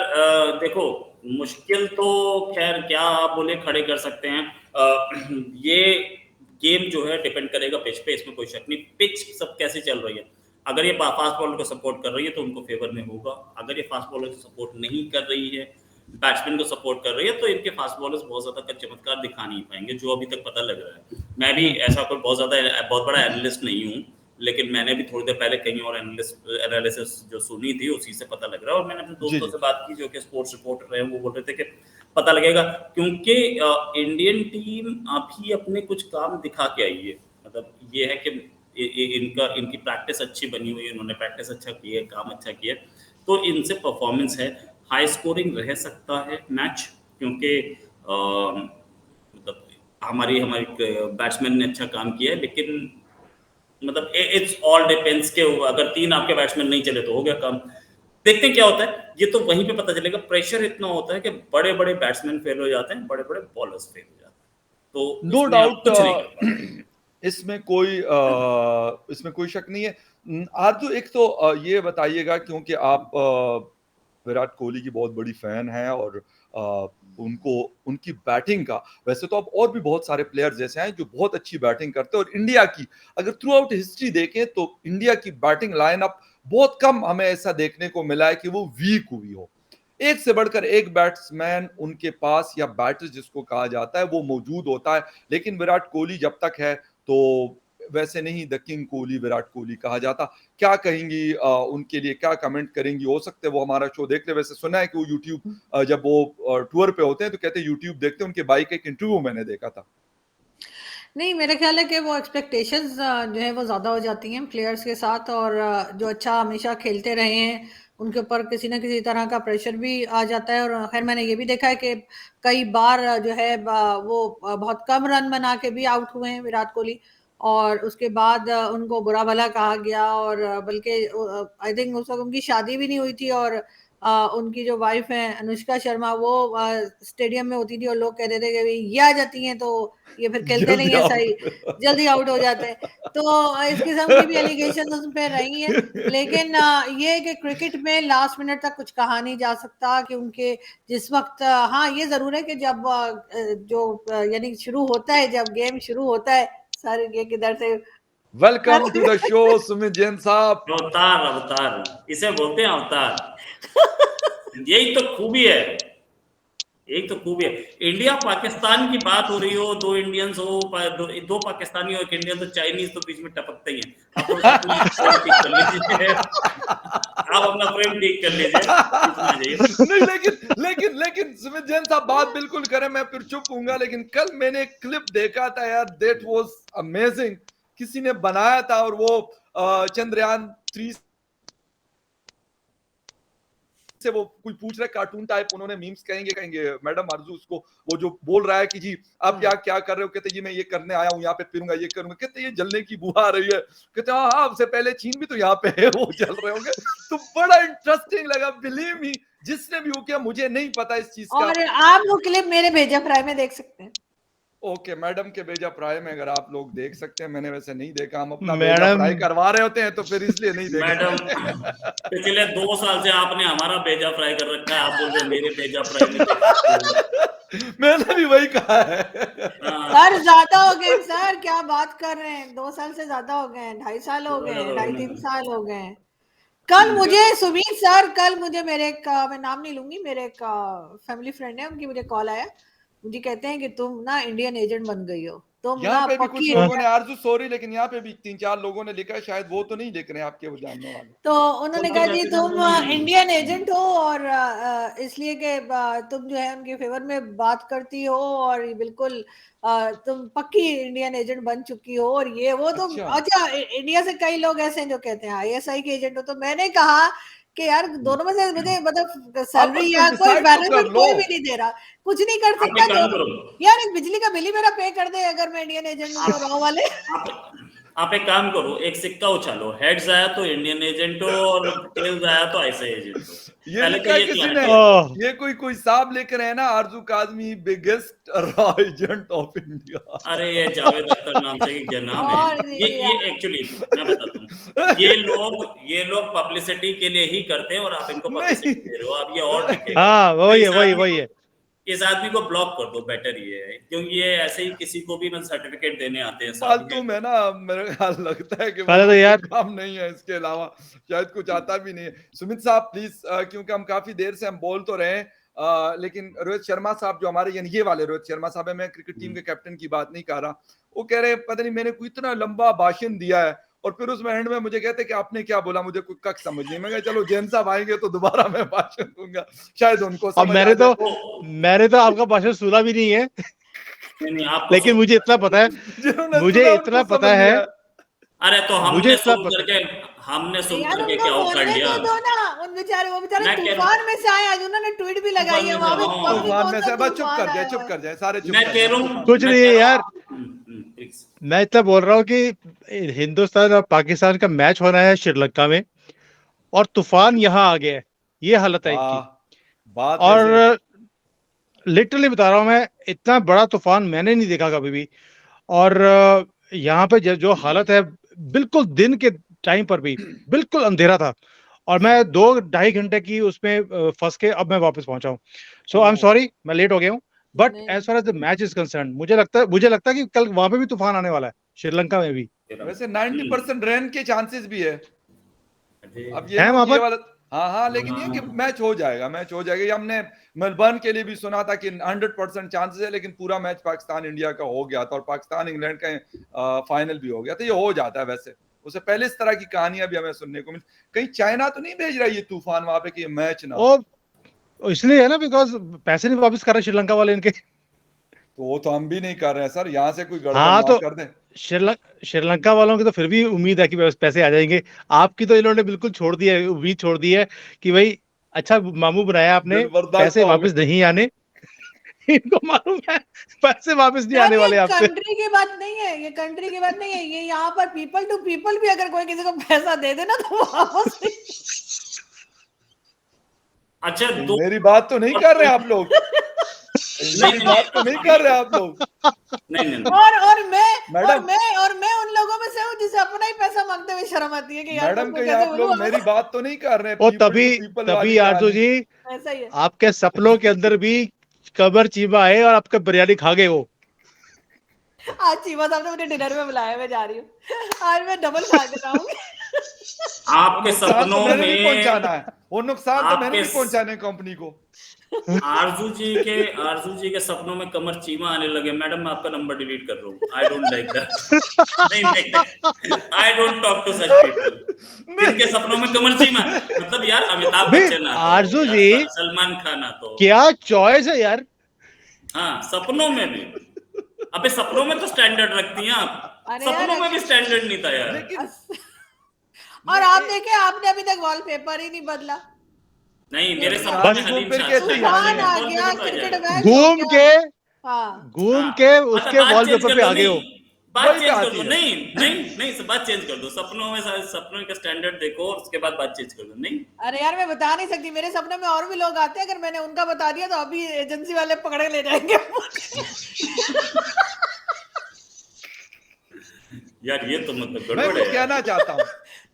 देखो, मुश्किल तो खैर क्या आप बोले खड़े कर सकते हैं। ये गेम जो है डिपेंड करेगा पिच पे, इसमें कोई शक नहीं। पिच सब कैसे चल रही है, अगर ये फास्ट बॉलर को सपोर्ट कर रही है तो उनको फेवर में होगा। अगर ये फास्ट बॉलर को सपोर्ट नहीं कर रही है, बैट्समैन को सपोर्ट कर रही है, तो इनके फास्ट बॉलर्स बहुत ज्यादा चमत्कार दिखा नहीं पाएंगे, जो अभी तक पता लग रहा है। मैं भी ऐसा कोई बहुत बड़ा एनालिस्ट नहीं हूँ, लेकिन मैंने भी थोड़ी देर पहले कहीं और एनालिसिस जो सुनी थी, उसी से पता लग रहा है। और मैंने अपने दोस्तों से बात की जो कि स्पोर्ट्स रिपोर्टर हैं, वो बोल रहे थे कि पता लगेगा, क्योंकि इंडियन टीम अभी अपने कुछ काम दिखा के आई है। मतलब ये है कि इनकी प्रैक्टिस अच्छी बनी हुई है, इन्होंने प्रैक्टिस अच्छा की है, काम अच्छा किया है, तो इनसे परफॉर्मेंस है। हाई स्कोरिंग रह सकता है मैच, क्योंकि मतलब हमारी बैट्समैन ने अच्छा काम किया है, लेकिन मतलब इट्स ऑल डिपेंड्स के अगर 3 आपके बैट्समैन नहीं चले तो हो गया काम। देखते हैं क्या होता है, ये तो वहीं पे पता चलेगा। प्रेशर इतना होता है कि बड़े बड़े बैट्समैन फेल हो जाते हैं, बड़े बड़े बॉलर्स फेल हो जाते हैं, तो नो उसमें आप डाउट, कुछ नहीं कर पाते। इसमें कोई शक नहीं है। आरजू, एक तो ये बताइएगा, क्योंकि आप विराट कोहली की बहुत बड़ी फैन है, और उनको उनकी बैटिंग का, वैसे तो अब और भी बहुत सारे प्लेयर्स जैसे हैं जो बहुत अच्छी बैटिंग करते हैं, और इंडिया की अगर थ्रू आउट हिस्ट्री देखें तो इंडिया की बैटिंग लाइनअप बहुत कम हमें ऐसा देखने को मिला है कि वो वीक हुई हो। एक से बढ़कर एक बैट्समैन उनके पास, या बैटर जिसको कहा जाता है, वो मौजूद होता है। लेकिन विराट कोहली जब तक है तो वैसे नहीं द किंग कोहली, विराट कोहली कहा जाता। क्या कहेंगी, उनके लिए क्या कमेंट करेंगी? हो सकते हैं वो हमारा शो देख ले। वैसे सुना है कि वो यूट्यूब जब वो टूर पे होते हैं तो कहते हैं यूट्यूब देखते हैं। उनके भाई का एक इंटरव्यू मैंने देखा था। नहीं, मेरा ख्याल है कि वो एक्सपेक्टेशंस जो है वो ज़्यादा हो जाती हैं प्लेयर्स के साथ, और जो अच्छा हमेशा खेलते रहे हैं उनके ऊपर किसी ना किसी तरह का प्रेशर भी आ जाता है। और खैर मैंने ये भी देखा है कि कई बार जो है वो बहुत कम रन बना के भी आउट हुए हैं विराट कोहली, और उसके बाद उनको बुरा भला कहा गया। और बल्कि आई थिंक उस वक्त उनकी शादी भी नहीं हुई थी, और उनकी जो वाइफ है अनुष्का शर्मा, वो स्टेडियम में होती थी और लोग कहते थे कि ये आ जाती हैं तो ये फिर खेलते जल्दी नहीं है सही, आउट। जल्दी आउट हो जाते हैं। तो इस किस्म की भी एलिगेशन उस पे रही है। लेकिन ये है कि क्रिकेट में लास्ट मिनट तक कुछ कहा नहीं जा सकता, क्योंकि जिस वक्त हाँ ये जरूर है कि जब जो यानी शुरू होता है, जब गेम शुरू होता है, सर ये किधर से welcome to the show Sumit Jain साहब। अवतार अवतार इसे बोलते हैं, अवतार। यही तो खूबी है, एक तो खूबी है। इंडिया पाकिस्तान की बात हो रही हो, दो इंडियंस हो, दो पाकिस्तानी हो, एक इंडियन, तो चाइनीज तो बीच में टपकते ही हैं। आप थोड़ा सा अपना फ्रेम ठीक कर लीजिए, आप अपना फ्रेम ठीक कर लीजिए, इसमें आ जाइए। नहीं, लेकिन सुमित जैन साहब बात बिल्कुल करें, मैं फिर चुप हूंगा। लेकिन कल मैंने एक क्लिप देखा था यार, दैट वाज अमेजिंग। किसी ने बनाया था, और वो चंद्रयान 3 से वो कोई पूछ रहा है, कार्टून टाइप, उन्होंने मीम्स कहेंगे मैडम आरजू उसको, वो जो बोल रहा है कि जी आप क्या कर रहे हो, कहते ये मैं ये करने आया हूँ, यहाँ पे फिरूंगा, ये करूंगा, कहते ये जलने की बुआ आ रही है, कहते हाँ हाँ आपसे पहले चीन भी तो यहाँ पे है, वो जल रहे होंगे। तो बड़ा इंटरेस्टिंग लगा, बिलीव मी, जिसने भी वो किया, मुझे नहीं पता इस चीज का। और आप वो क्लिप मेरे भेजा प्राइम में देख सकते हैं। ओके, मैडम के भेजा प्राइम में अगर आप लोग देख सकते हैं, मैंने वैसे नहीं देखा, हम अपना भेजा मैडम फ्राई करवा रहे होते हैं तो फिर इसलिए नहीं देखा। मैडम पिछले 2 साल से आपने हमारा भेजा फ्राई कर रखा है, आप बोल रहे मेरे भेजा फ्राई में देख सकते हो। मैंने भी वही कहा है। सर ज्यादा हो गए सर, क्या बात कर रहे हैं, 2 साल से ज्यादा हो गए हैं, 2.5 साल हो गए हैं, 2.5-3 साल हो गए हैं। कल मुझे सुमीत सर, कल मुझे मेरे एक मैं नाम नहीं लूंगी, मेरे एक फैमिली फ्रेंड है, उनकी मुझे कॉल आया मुझे कहते हैं कि तुम ना इंडियन एजेंट बन गई हो, तुम यहाँ ना पे भी कुछ पक्की लोगों ने, आरजू सॉरी, लेकिन यहाँ पे भी 3-4 लोगों ने लिखा है, शायद वो तो नहीं लिख रहे हैं आपके वो जानने वाले। तो उन्होंने कहा जी तुम इंडियन एजेंट हो और इसलिए कि तुम जो है उनके फेवर में बात करती हो और ये बिल्कुल तुम पक्की इंडियन एजेंट बन चुकी हो और ये वो। तो अच्छा। अच्छा, इंडिया से कई लोग ऐसे हैं जो कहते हैं आईएसआई के एजेंट हो। तो मैंने कहा कि यार दोनों में से मुझे मतलब सैलरी आपस में या कोई डिसाइड तो कर बेनिफिट लो। कोई भी नहीं दे रहा, कुछ नहीं कर आप सकता एक काम दोनों। करो, यार एक बिजली का बिल ही मेरा पे कर दे अगर मैं इंडियन एजेंट हूँ तो रॉ वाले। आप एक काम करो, एक सिक्का उछालो, हेड्स आया तो इंडियन एजेंट हो और टेल्स आया तो ऐसे एजेंट हो। ये पहले लिखा तो है ये किसी चलाना ने, चाहिए। ये कोई साहब लिख रहे हैं ना, आरजू Kazmi biggest raw agent of India. अरे ये जावेद अख्तर नाम से क्या नाम है, और ये एक्चुअली मैं बताता हूँ, ये लोग पब्लिसिटी के लिए ही करते हैं और आप इनको नहीं, पब्लिसिटी दे रहे हो, अब ये और दिखेगा। हाँ तो वही है इस वही आदमी वही को है। इस आदमी को ब्लॉक कर दो, बेटर ये है, क्योंकि ये ऐसे ही किसी को भी सर्टिफिकेट देने आते हैं साहब। फालतू में ना, मेरे ख्याल लगता है कि पहले तो यार काम नहीं है, इसके अलावा शायद कुछ आता भी नहीं है। सुमित साहब प्लीज, क्योंकि हम काफी देर से हम बोल तो रहे हैं, लेकिन रोहित शर्मा साहब जो हमारे, यानी ये वाले रोहित शर्मा साहब है, मैं क्रिकेट टीम के कैप्टन की बात नहीं कर रहा, वो कह रहे पता नहीं मैंने कोई इतना लंबा भाषण दिया है और फिर उसमें एंड में मुझे कहते कि आपने क्या बोला, मुझे कोई कख समझ नहीं। मैं कहा चलो जैन साहब आएंगे तो दोबारा मैं भाषण दूंगा, शायद उनको अब समझ आ जाए। मैंने तो आपका भाषण सुना भी नहीं है नहीं आपको लेकिन मुझे इतना पता है, जिन्होंने मुझे सुना इतना उनको पता समझ है, नहीं आया। अरे तो मुझे इतना हमने सुन यार करके उनको क्या उखाड़ बोलने लिया। तो दो ना, उन बेचारे वो बेचारे मैं कह रहा तूफान में से आए, आज उन्होंने ट्वीट भी लगाई है वहां पे हाँ, पब्लिक तूफान में कौन सा से, बस चुप तूफान कर जाए, आया चुप हुआ है। कर जाए, सारे चुप मैं कर कह जाए। रहा हूँ, कुछ मैं नहीं कह है रहा यार। हूँ, प्लीज। मैं इतना बोल रहा हूँ कि हिंदुस्तान और पाकिस्तान का मैच होना है श्रीलंका में और तूफान यहाँ आ गया है, ये हालत है इनकी। बात और वैसे लिटरली बता रहा हूँ मैं, इतना बड़ा तूफान मैंने नहीं देखा कभी भी। और यहाँ पे जो हालत है, बिल्कुल दिन के टाइम पर भी बिल्कुल अंधेरा था और मैं 2-2.5 घंटे की उसमें फंस के अब मैं वापस पहुंचा हूँ। सो आई एम सॉरी, मैं लेट हो गया हूँ। बट नहीं as far as the match is concerned, मुझे लगता है कि कल वहां पे भी तूफान आने वाला है, श्रीलंका में भी वैसे 90% रन के चांसेस भी है। अब ये है ना वहां कि ये पर। वाला, हाँ, लेकिन ये कि मैच हो जाएगा, मैच हो जाएगा। ये हमने मेलबर्न के लिए भी सुना था कि 100% चांसेस है, लेकिन पूरा मैच पाकिस्तान इंडिया का हो गया था और पाकिस्तान इंग्लैंड का फाइनल भी हो गया, तो ये हो जाता है। वैसे उससे पहले इस तरह की कहानियां भी हमें सुनने को मिली। कहीं चाइना तो नहीं भेज रहा ये तूफान वहां पे कि ये मैच ना, ओ इसलिए है ना, बिकॉज पैसे नहीं वापस कर रहे श्रीलंका वाले इनके। तो वो तो हम भी नहीं कर रहे हैं सर, यहाँ से कोई गड़बड़ हाँ ना तो कर दें। श्रीलंका वालों की तो फिर भी उम्मीद है कि पैसे आ जाएंगे। आपकी तो इन्होंने बिल्कुल छोड़ दी है, उम्मीद छोड़ दी है कि भाई अच्छा मामू बनाया आपने, दिल बर्दाश्त पैसे हो वापस गए। नहीं आने। इनको मालूम है पैसे वापस नहीं यार आने ये वाले आपसे। कंट्री की बात नहीं है, ये कंट्री की बात नहीं है, ये यहाँ पर पीपल टू पीपल भी अगर कोई किसी को पैसा दे देना तो वापस नहीं। अच्छा मेरी बात तो नहीं कर रहे आप लोग, मेरी बात तो नहीं कर रहे आप लोग। नहीं और मैं उन लोगों में से हूँ जिसे अपना ही पैसा मांगते हुए शर्म आती है कि यार मैडम तुमको कहीं कैसे आप बोलूं लोग मेरी बात तो नहीं कर रहे, और people तभी to people वाली तभी आरजू कहानी। जी ऐसा ही है। आपके सपनों के अंदर भी कबर चीमा है और आपका बिरयानी खा गए वो। आज चीमा साहब ने मुझे डिनर में बुलाया, मैं जा रही हूँ, आज मैं डबल खा के जाऊंगी। आपके नुकसान तो सपनों मैंने नहीं पहुंचाना में है, वो नुकसान तो मैंने आपके नहीं पहुंचाने कंपनी को। आरजू जी के सपनों में कमर चीमा आने लगे। मैडम मैं आपका नंबर डिलीट कर रहा हूँ, आई डोंट लाइक दैट। नहीं I don't talk to such people जिनके सपनों में कमर चीमा। मतलब यार अमिताभ बच्चन आता हो, आरजू यार जी सलमान खान आता हो, क्या चॉइस है यार। हाँ सपनों में भी। अबे सपनों में तो स्टैंडर्ड रखती हैं आप, अरे यार सपनों में भी स्टैंडर्ड नहीं था यार। लेकिन और आप देखे, आपने अभी तक वॉलपेपर ही नहीं बदला। नहीं मेरे सपनों बस में हलीम फिर शाह कैसे है। तूफान आ वॉलपेपर गया, तो आ क्रिकेट जाएगा। मैच हो घूम गया। के हाँ घूम के उसके बात चेंज वॉलपेपर कर पे दो, आ गए हो। बात वही चेंज बात कर दो। ही है। नहीं बात चेंज कर दो। सपनों का स्टैंडर्ड देखो और उसके बाद बात चेंज कर दो। नहीं अरे यार मैं बता नहीं सकती, मेरे सपने में और भी लोग आते हैं, अगर मैंने उनका बता दिया तो अभी एजेंसी वाले पकड़े ले जाएंगे। यार ये तो मतलब मैं गड़बड़ कुछ है। कहना चाहता हूँ,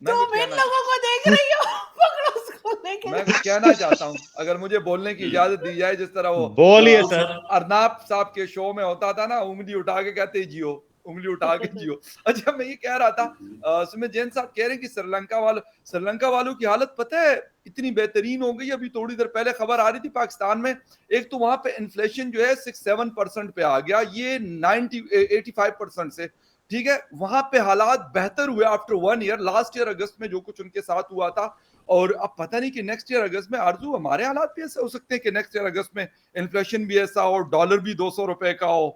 तुम इन लोगों को देख रही हो, पकड़ो उसको लेके। मैं कुछ कहना चाहता हूँ, अगर मुझे बोलने की इजाजत दी जाए, जिस तरह वो बोलिए हाँ, सर। सर। अर्नाब साहब के शो में होता था ना, उंगली उठा के कहते जियो, उंगली उठा के जियो। अच्छा मैं ये कह रहा था सुमित जैन साहब कह रहे हैं कि श्रीलंका वालों की हालत पता है इतनी बेहतरीन हो गई। अभी थोड़ी देर पहले खबर आ रही थी पाकिस्तान में, एक तो वहां पे इन्फ्लेशन जो है 6-7% पे आ गया, ये 85% से, ठीक है। वहां पे हालात बेहतर हुए आफ्टर 1 ईयर, लास्ट ईयर अगस्त में जो कुछ उनके साथ हुआ था। और अब पता नहीं कि नेक्स्ट ईयर अगस्त में आरजू हमारे हालात भी ऐसे हो सकते हैं कि नेक्स्ट ईयर अगस्त में इन्फ्लेशन भी ऐसा हो, डॉलर भी 200 रुपए का हो,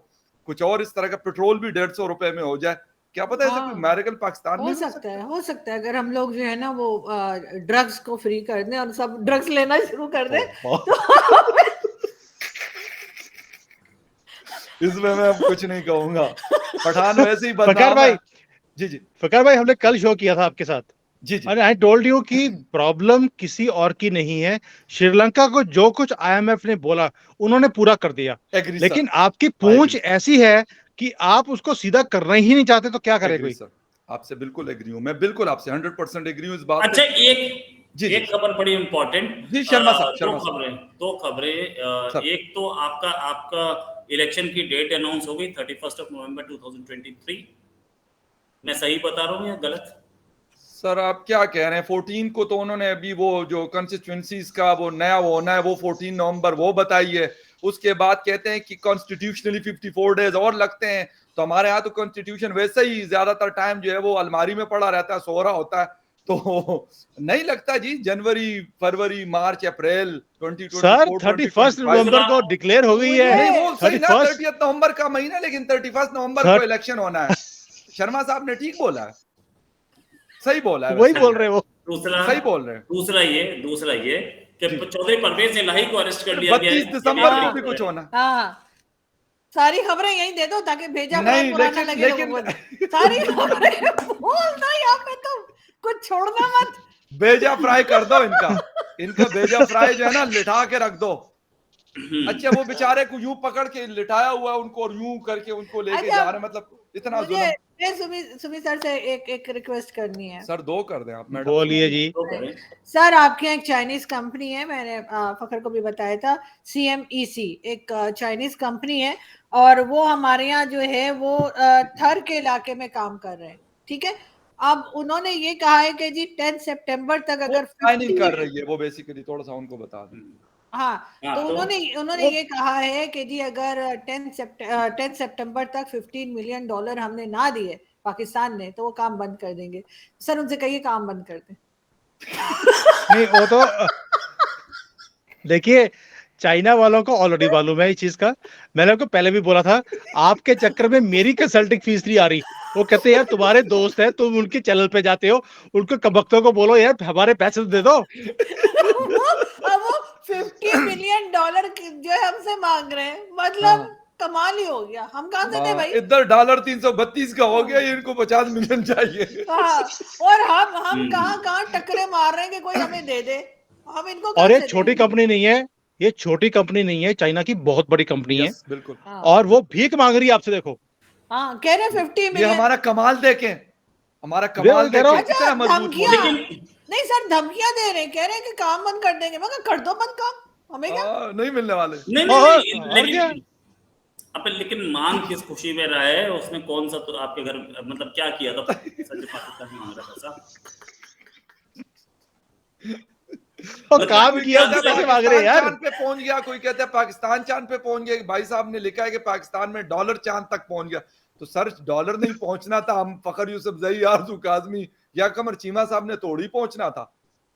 कुछ और इस तरह का, पेट्रोल भी 150 रुपए में हो जाए। क्या पता ऐसा कोई मेरिकल पाकिस्तान में हो सकता है अगर हम लोग जो है ना वो ड्रग्स को फ्री कर दें और सब ड्रग्स लेना शुरू कर दें इसमें मैं अब कुछ नहीं कहूंगा, पठान वैसे ही फकार भाई, जी फकार भाई हमने कल शो किया था आपके साथ जी और आई टोल्ड यू कि प्रॉब्लम किसी और की नहीं है। श्रीलंका को जो कुछ आईएमएफ ने बोला उन्होंने पूरा कर दिया, लेकिन आपकी पूंछ ऐसी है कि आप उसको सीधा करना ही नहीं चाहते, तो क्या करे कोई? सर आपसे बिल्कुल एग्री हूं मैं, बिल्कुल आपसे 100% एग्री हूं इस बात। अच्छा एक खबर बड़ी इंपॉर्टेंट जी शर्मा साहब, दो खबरें। एक तो आपका इलेक्शन की डेट अनाउंस हो गई 31 नवंबर 2023। मैं सही बता रहा हूँ या गलत? सर आप क्या कह रहे हैं? 14 को तो उन्होंने अभी वो जो कॉन्स्टिट्यूंसीज का वो नया वो होना है वो 14 नवंबर वो बताई है। उसके बाद कहते हैं कि कॉन्स्टिट्यूशनली 54 डेज और लगते हैं। तो हमारे यहाँ तो कॉन्स्टिट्यूशन वैसे ही ज्यादातर टाइम जो है वो अलमारी में पड़ा रहता है, सो रहा होता है, तो नहीं लगता जी। जनवरी, फरवरी, मार्च, अप्रैल 2024 सर 31 नवंबर को डिक्लेयर हो गई है। नहीं वो सही ना, 30 नवंबर का महीना, लेकिन 31 नवंबर को इलेक्शन होना है। शर्मा साहब ने ठीक बोला है, सही बोला है, वही बोल रहे हो। सही बोल रहे हैं। दूसरा ये कि चौधरी परवेज इलाही को अरेस्ट कर लिया गया 32 दिसंबर को भी कुछ होना। सारी खबरें यहीं दे दो ताकि भेजा नहीं, लेकिन सारी खबरें बोल दो यहाँ पे, तो कुछ छोड़ना मत, भेजा फ्राई कर दो इनका भेजा फ्राई जो है ना लिटा के रख दो। अच्छा वो बेचारे को यूं पकड़ के लिटाया हुआ है उनको और यूं करके उनको लेके जा रहे हैं, मतलब इतना जुल्म। सुमित सर से एक रिक्वेस्ट करनी है सर, 2 कर दें आप मैडम। बोलिए जी। सर आपके यहाँ एक चाइनीज कंपनी है, मैंने फखर को भी बताया था, CMEC एक चाइनीज कंपनी है और वो हमारे यहाँ जो है वो थर के इलाके में काम कर रहे हैं, ठीक है। अब उन्होंने ये कहा है कि जी 10 सितंबर तक अगर साइनिंग कर रही है वो, बेसिकली थोड़ा सा उनको बता दें। तो उन्होंने ये कहा है कि जी अगर 10 सितंबर तक $15 मिलियन हमने ना दिए पाकिस्तान ने तो वो काम बंद कर देंगे। सर उनसे कहिए काम बंद कर दें। नहीं वो तो देखिए चाइना वालों को ऑलरेडी मालूम है इस चीज का। मैंने आपको पहले भी बोला था, आपके चक्कर में मेरी कंसल्टिंग फीस नहीं आ रही। वो कहते हैं यार तुम्हारे दोस्त है, तुम उनके चैनल पे जाते हो, उनको कबख्तों को बोलो यार हमारे पैसे दे दो। वो $50 मिलियन जो है हमसे मांग रहे हैं, मतलब कमाल ही हो गया। हम कहां से थे भाई? इधर डॉलर 332 का हो गया, इनको 50 मिलियन चाहिए। और हम कहां टक्करे मार रहे हैं कि कोई हमें दे दे, हम इनको। और ये छोटी कंपनी नहीं है, ये छोटी कंपनी नहीं है, चाइना की बहुत बड़ी कंपनी है। बिल्कुल। और वो भीख मांग रही है आपसे, देखो। कह रहे 50 मिलियन। ये हमारा कमाल देखें, कितना मजबूत। नहीं सर धमकियां दे रहे हैं, कह रहे हैं कि काम बंद कर देंगे। मैं कर दो बंद काम, हमें क्या नहीं मिलने वाले। लेकिन मांग किस खुशी में रहा है, उसमें कौन सा तो आपके घर मतलब क्या किया था पाकिस्तान मांग रहा था? काम किया था, पैसे मांग रहे हैं यार। चांद पे पहुंच गया, कोई कहता है पाकिस्तान चांद पे पहुंच गया। भाई साहब ने लिखा है कि पाकिस्तान में डॉलर चांद तक पहुंच गया। तो सर डॉलर नहीं पहुंचना था, हम फखर यूसुफजई, आरजू काज़मी या कमर चीमा साहब ने थोड़ी पहुंचना था।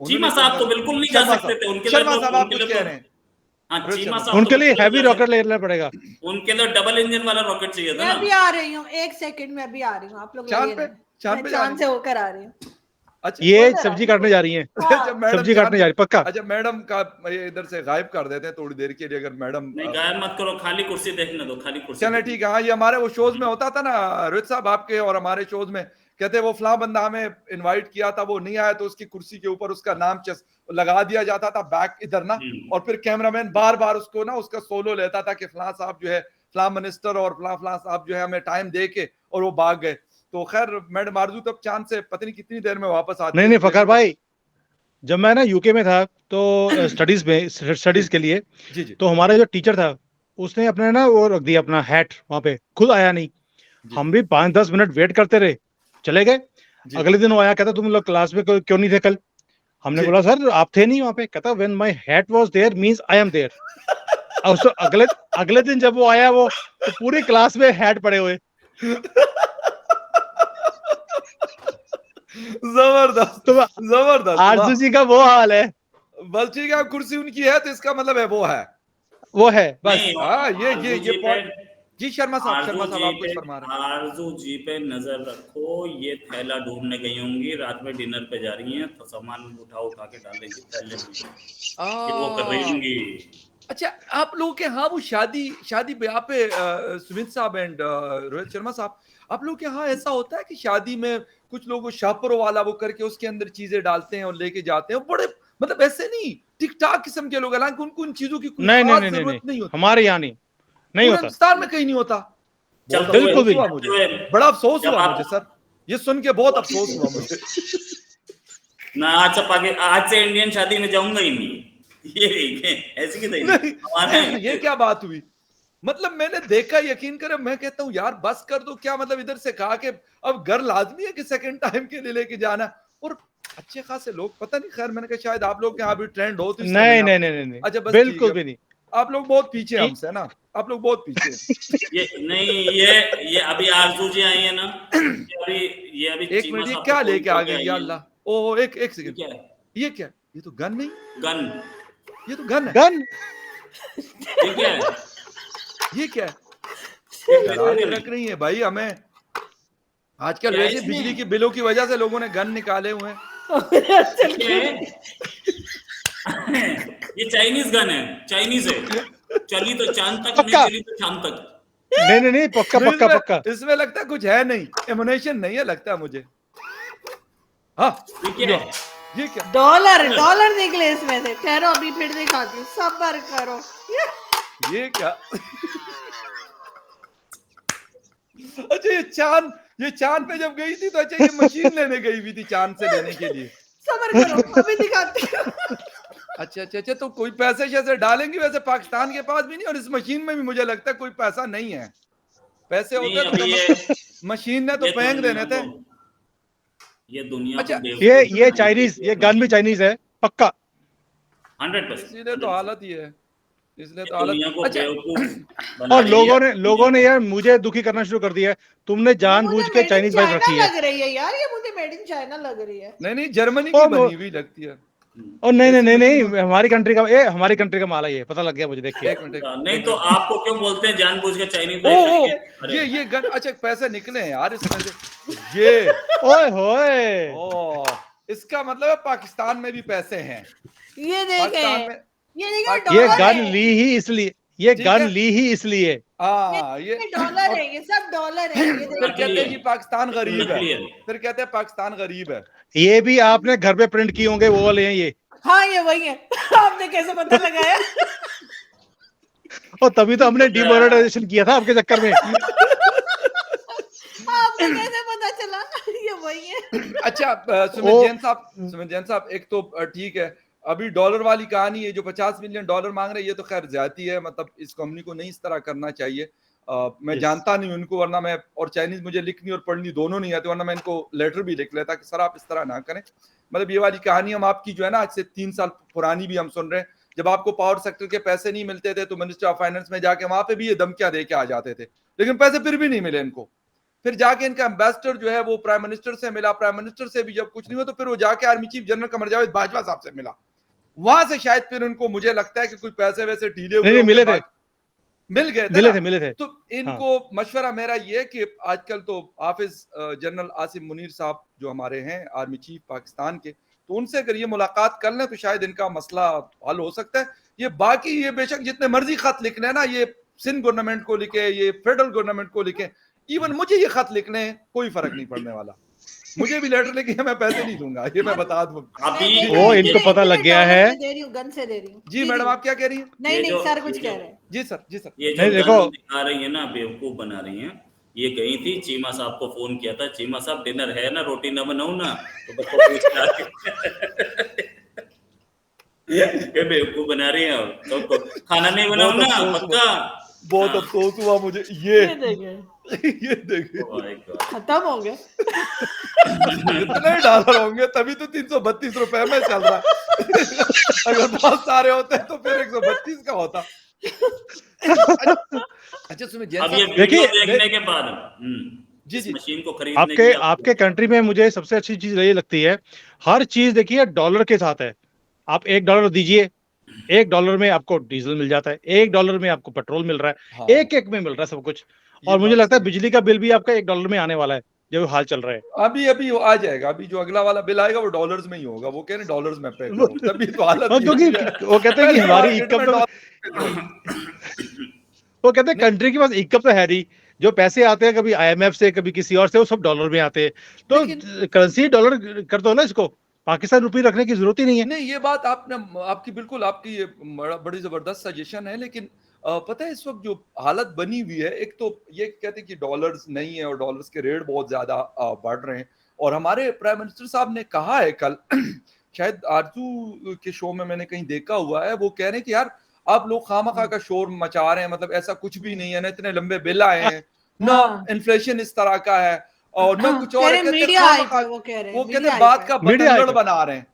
चीमा साहब तो बिल्कुल नहीं जा सकते थे। उनके शर्मा साहब आप कुछ कह रहे हैं? उनके लिए हैवी रॉकेट लेना पड़ेगा। उनके लिए डबल इंजन वाला रॉकेट चाहिए था। मैं अभी आ रही हूँ, 1 सेकंड में अभी आ रही हूँ। आप लोग चांद से होकर आ रही हूँ। अच्छा ये सब्जी काटने जा रही है। सब्जी काटने जा रही पक्का। अच्छा मैडम का इधर से गायब कर देते हैं थोड़ी देर के लिए, अगर मैडम नहीं गायब मत करो, खाली कुर्सी देखने दो, खाली कुर्सी। चले ठीक है। हाँ ये हमारे वो शोज में होता था ना रोहित साहब, आपके और हमारे शोज में कहते वो फलां बंदा हमें इनवाइट किया था, वो नहीं आया तो उसकी कुर्सी के ऊपर उसका नाम लगा दिया जाता था बैक इधर ना, और फिर कैमरामैन बार बार उसको ना उसका सोलो लेता था कि फलां साहब जो है, फलां मिनिस्टर और फलां साहब जो है हमें टाइम दे के, और वो भाग गए। तो खैर मैडम आरजू तब चांद से पता नहीं कितनी देर में वापस आती। नहीं फखर भाई, जब मैं ना यूके में था तो स्टडीज के लिए जी। तो हमारा जो टीचर था उसने अपने ना वो रख दिया अपना हैट वहां पे, खुद आया नहीं। जी। हम भी 5-10 मिनट वेट करते रहे, चले गए। जी। अगले दिन वो आया, कहता तुम लोग क्लास में क्यों नहीं थे कल? हमने जी। बोला सर आप थे नहीं वहां पे। कहता when my hat was there means I am there. और उसको अगले अगले दिन जब वो आया, वो तो पूरी क्लास में हैट पड़े हुए। जबरदस्त, तो जबरदस्त, आरजू वाह। जी का वो हाल है, बस ठीक है, कुर्सी उनकी है तो इसका मतलब है वो है। वो है बस। नहीं, हाँ, आरजू ये जी पे पॉइंट। जी शर्मा साहब आरजू जी आप कुछ पे फरमा रहे आरजू जी पे नजर रखो, ये थैला ढूंढने गई होंगी, रात में डिनर पे जा रही हैं तो सामान उठा उठा के डालेंगी थैले में, ये वो कर रही हैं। होंगी। अच्छा, आप लोगों के यहाँ वो शादी शादी ब्याह पे सुमित साहब एंड रोहित शर्मा साहब, आप लोगों के यहाँ ऐसा होता है कि शादी में कुछ लोग वो शापरो वाला वो करके उसके अंदर चीजें डालते हैं और लेके जाते हैं, बड़े मतलब ऐसे नहीं ठीक ठाक किस्म के लोग, हालांकि उनको उन चीजों की कोई नहीं नहीं खास नहीं नहीं जरूरत नहीं, नहीं होती, हमारे यहाँ नहीं पूरे होता। हिंदुस्तान में कहीं नहीं होता। बहुत चलते हुए बिल्कुल अफसोस भी हुआ नहीं। चलते मुझे, हुए बड़ा अफसोस जब हुआ आप मुझे सर, ये सुन के बहुत अफसोस हुआ मुझे। ना आज से इंडियन शादी में जाऊंगा ही नहीं, ये ऐसी की नहीं हमारे नहीं ये क्या बात हुई, मतलब मैंने देखा, यकीन करें, मैं कहता हूँ यार बस कर दो, क्या मतलब इधर से कहा कि अब घर लाजमी है कि सेकंड टाइम के लिए लेके जाना, और अच्छे खासे लोग, पता नहीं, खैर मैंने कहा शायद आप लोग के यहाँ भी ट्रेंड हो तो इसलिए नहीं मैंने नहीं आपको। नहीं नहीं नहीं, अच्छा बस ठीक बिल्कुल है, भी नहीं। आप लोग बहुत पीछे हैं नहीं। हमसे ना, आप लोग बहुत पीछे हैं। ये नहीं, ये अभी आरजू जी आई है ना, ये अभी एक चीमा मिनट, ये साहब को क्या फोन लेके आ करके गई आई या है। अल्लाह, ओ एक ये सेकंड, क्या है? ये क्या, ये तो गन नहीं, गन। ये तो गन है, गन। ये क्या है? ये क्या है, ये डरा खरीदोगे के नहीं? रख रही है भाई हमें, आजकल क्या है वैसे बिजली इसमें? की बिलों की वजह से लोगों ने गन निकाले हुए हैं। चल क्या है? ये चाइनीज गन है, चाइनीज है, चली तो चांद तक, नहीं पक्का। चली तो शाम तक। नहीं नहीं नहीं, पक्का नहीं, पक्का पक्का। इसमें लगता है कुछ है नहीं, एमुनेशन नहीं है लगता मुझे। हाँ, ये क्या लो, है? ये क्या, डॉलर डॉलर निकले इसमें से। ठहरो अभी फिर दिखाती हूँ, सब्र करो। ये क्या। अच्छा ये चांद पे जब गई थी तो अच्छा ये मशीन लेने गई हुई थी चांद से लेने के लिए। सब्र करो, अभी दिखाती हूँ। अच्छा तो कोई पैसे शैसे डालेंगे, वैसे पाकिस्तान के पास भी नहीं, और इस मशीन में भी मुझे लगता है कोई पैसा नहीं है, पैसे नहीं, होते तो अभी कम ये से कम मशीन ने तो ये फेंक देने थे। ये दुनिया अच्छा, को ये चाइनीज, ये गन भी चाइनीज है पक्का। 100%। इसीलिए तो हालत ही है, इसलिए तो दुनिया हालत। को अच्छा, बेवकूफ बना और रही है लोगों ने यार मुझे दुखी करना शुरू कर दिया है। तुमने ये जानबूझ मुझे के made in Chinese wife China रखी है। लग रही है यार, ये मुझे मेड इन चाइना लग रही है। नहीं जर्मनी ओ की बनी हुई लगती है। और नहीं नहीं ऐसी नहीं मशीन नहीं, हमारी कंट्री का, ये हमारी कंट्री का माल है, ये पता लग गया मुझे देख के। एक मिनट, नहीं तो आपको क्यों बोलते हैं जानबूझ के चाइनीज ओ वाइफ ओ रखिए? अरे ये गन, अच्छा पैसे निकले हैं यार इसमें से, ये ओए होए। ओ इसका मतलब है पाकिस्तान में भी पैसे हैं, ये पाकिस्तान देखें, में, ये देखें ये डॉलर गन है, ली ही इसलिए, ये ठीक गन है। ली ही इसलिए। हाँ ये ये डॉलर और है, ये सब डॉलर है। ये फिर देखें, कहते हैं जी पाकिस्तान ये तो गरीब है, नकली है। फिर कहते हैं पाकिस्तान गरीब है। ये भी आपने घर पे प्रिंट किए होंगे, वो वाले हैं ये। हाँ ये वही है। आपने कैसे पता लगाया? और तभी तो हमने डिमोनेटाइजेशन किया था आपके चक्कर में। आपको कैसे पता चला? ये वही है। अच्छा सुमित जैन साहब, एक तो ठीक है, अभी डॉलर वाली कहानी है, जो 50 मिलियन डॉलर मांग रहे हैं, ये तो खैर ज्यादती है, मतलब इस कंपनी को नहीं इस तरह करना चाहिए। मैं जानता नहीं उनको, वरना मैं, और चाइनीज मुझे लिखनी और पढ़नी दोनों नहीं आती, वरना मैं इनको लेटर भी लिख लेता कि सर आप इस तरह ना करें। मतलब ये वाली कहानी हम आपकी जो है ना, आज से 3 साल पुरानी भी हम सुन रहे हैं, जब आपको पावर सेक्टर के पैसे नहीं मिलते थे तो मिनिस्टर ऑफ फाइनेंस में जाके वहां पे भी ये धमकियां दे के आ जाते थे, लेकिन पैसे फिर भी नहीं मिले इनको। फिर जाके इनका एम्बेसडर जो है वो प्राइम मिनिस्टर से मिला, प्राइम मिनिस्टर से भी जब कुछ नहीं हुआ तो फिर वो जाके army chief general Qamar Javed Bajwa साहब से मिला, वहां से शायद फिर उनको, मुझे लगता है कि कोई पैसे वैसे ढीले हुए नहीं मिले थे, मिल गए थे। तो इनको मशवरा मेरा ये कि आजकल तो हाफिज जनरल आसिम मुनीर साहब जो हमारे हैं आर्मी चीफ पाकिस्तान के, तो उनसे अगर ये मुलाकात कर लें तो शायद इनका मसला हल हो सकता है। ये बाकी ये बेशक जितने मर्जी खत लिखने हैं ना, ये सिंध गवर्नमेंट को लिखे, ये फेडरल गवर्नमेंट को लिखे, इवन मुझे ये खत लिखने, कोई फर्क नहीं पड़ने वाला। मुझे भी लेटर लिखे, मैं पैसे नहीं दूंगा, ये मैं बता दूं। वो इनको पता लग गया है। दे रही हूँ, गन से दे रही हूँ। जी मैडम, आप क्या कह रही हैं? नहीं सर कुछ कह रहे हैं। जी सर ये जो देखो दिखा रही है ना, बेवकूफ बना रही हैं। ये गई थी, चीमा साहब को फोन किया था, चीमा साहब डिनर है ना, रोटी ना बनाऊं ना, तो बच्चों ये बेवकूफ बना रही है, तो खाना नहीं बनाऊं ना, पक्का। बहुत अफसोस हुआ मुझे। ये ये देखिए Oh my God. खत्म हो गए। कितने डॉलर होंगे, तभी तो 332 रुपए में चल रहा है। अगर बहुत सारे होते तो फिर 132 का होता। अच्छा सुनिए जैन अब ये साहब, वीडियो देखिए देखने के बाद जी इस जी मशीन को खरीदने आपके की आपके कंट्री में मुझे सबसे अच्छी चीज ये लगती है, हर चीज देखिए डॉलर के साथ है। आप $1 दीजिए, $1 में आपको डीजल मिल जाता है, $1 में आपको पेट्रोल मिल रहा है, हाँ एक में मिल रहा है सब कुछ। ये और मुझे बात लगता है सही। बिजली का बिल भी आपका $1 में आने वाला है, जो हाल चल रहा है। अभी अभी वो आ जाएगा, अभी जो अगला वाला बिल आएगा वो डॉलर्स में ही होगा, वो कह रहे डॉलर्स में पे करो, तभी तो हालत हाँ, ये क्योंकि हुई है। वो कहते हैं कि पहले हमारी मार्केट इनकम में तो, डॉलर वो कहते हैं नहीं कंट्री के पास इनकम तो है नहीं, जो पैसे आते हैं कभी IMF से कभी किसी और से, वो सब डॉलर में आते हैं। तो लेकिन करेंसी डॉलर कर दो ना इसको, पाकिस्तान रुपये रखने की जरूरत ही नहीं है। नहीं ये बात आपने आपकी बिल्कुल आपकी ये बड़ी जबरदस्त सजेशन है, लेकिन पता है इस वक्त जो हालत बनी हुई है, एक तो ये कहते हैं कि डॉलर्स नहीं है और डॉलर्स के रेट बहुत ज्यादा बढ़ रहे हैं, और हमारे प्राइम मिनिस्टर साहब ने कहा है कल शायद आरजू के शो में मैंने कहीं देखा हुआ है, वो कह रहे हैं कि यार आप लोग खामखा का शोर मचा रहे हैं, मतलब ऐसा कुछ भी नहीं है ना, इतने लंबे बिल आए हैं ना, हाँ इन्फ्लेशन इस तरह का है और ना कुछ कह और है, रहे कहते हैं मीडिया हाइप खामखा, है, वो कह रहे वो हैं कहते मीडिया हैं हाइप बात है। का मीडिया बतंगड़ हाइप बना रहे हैं।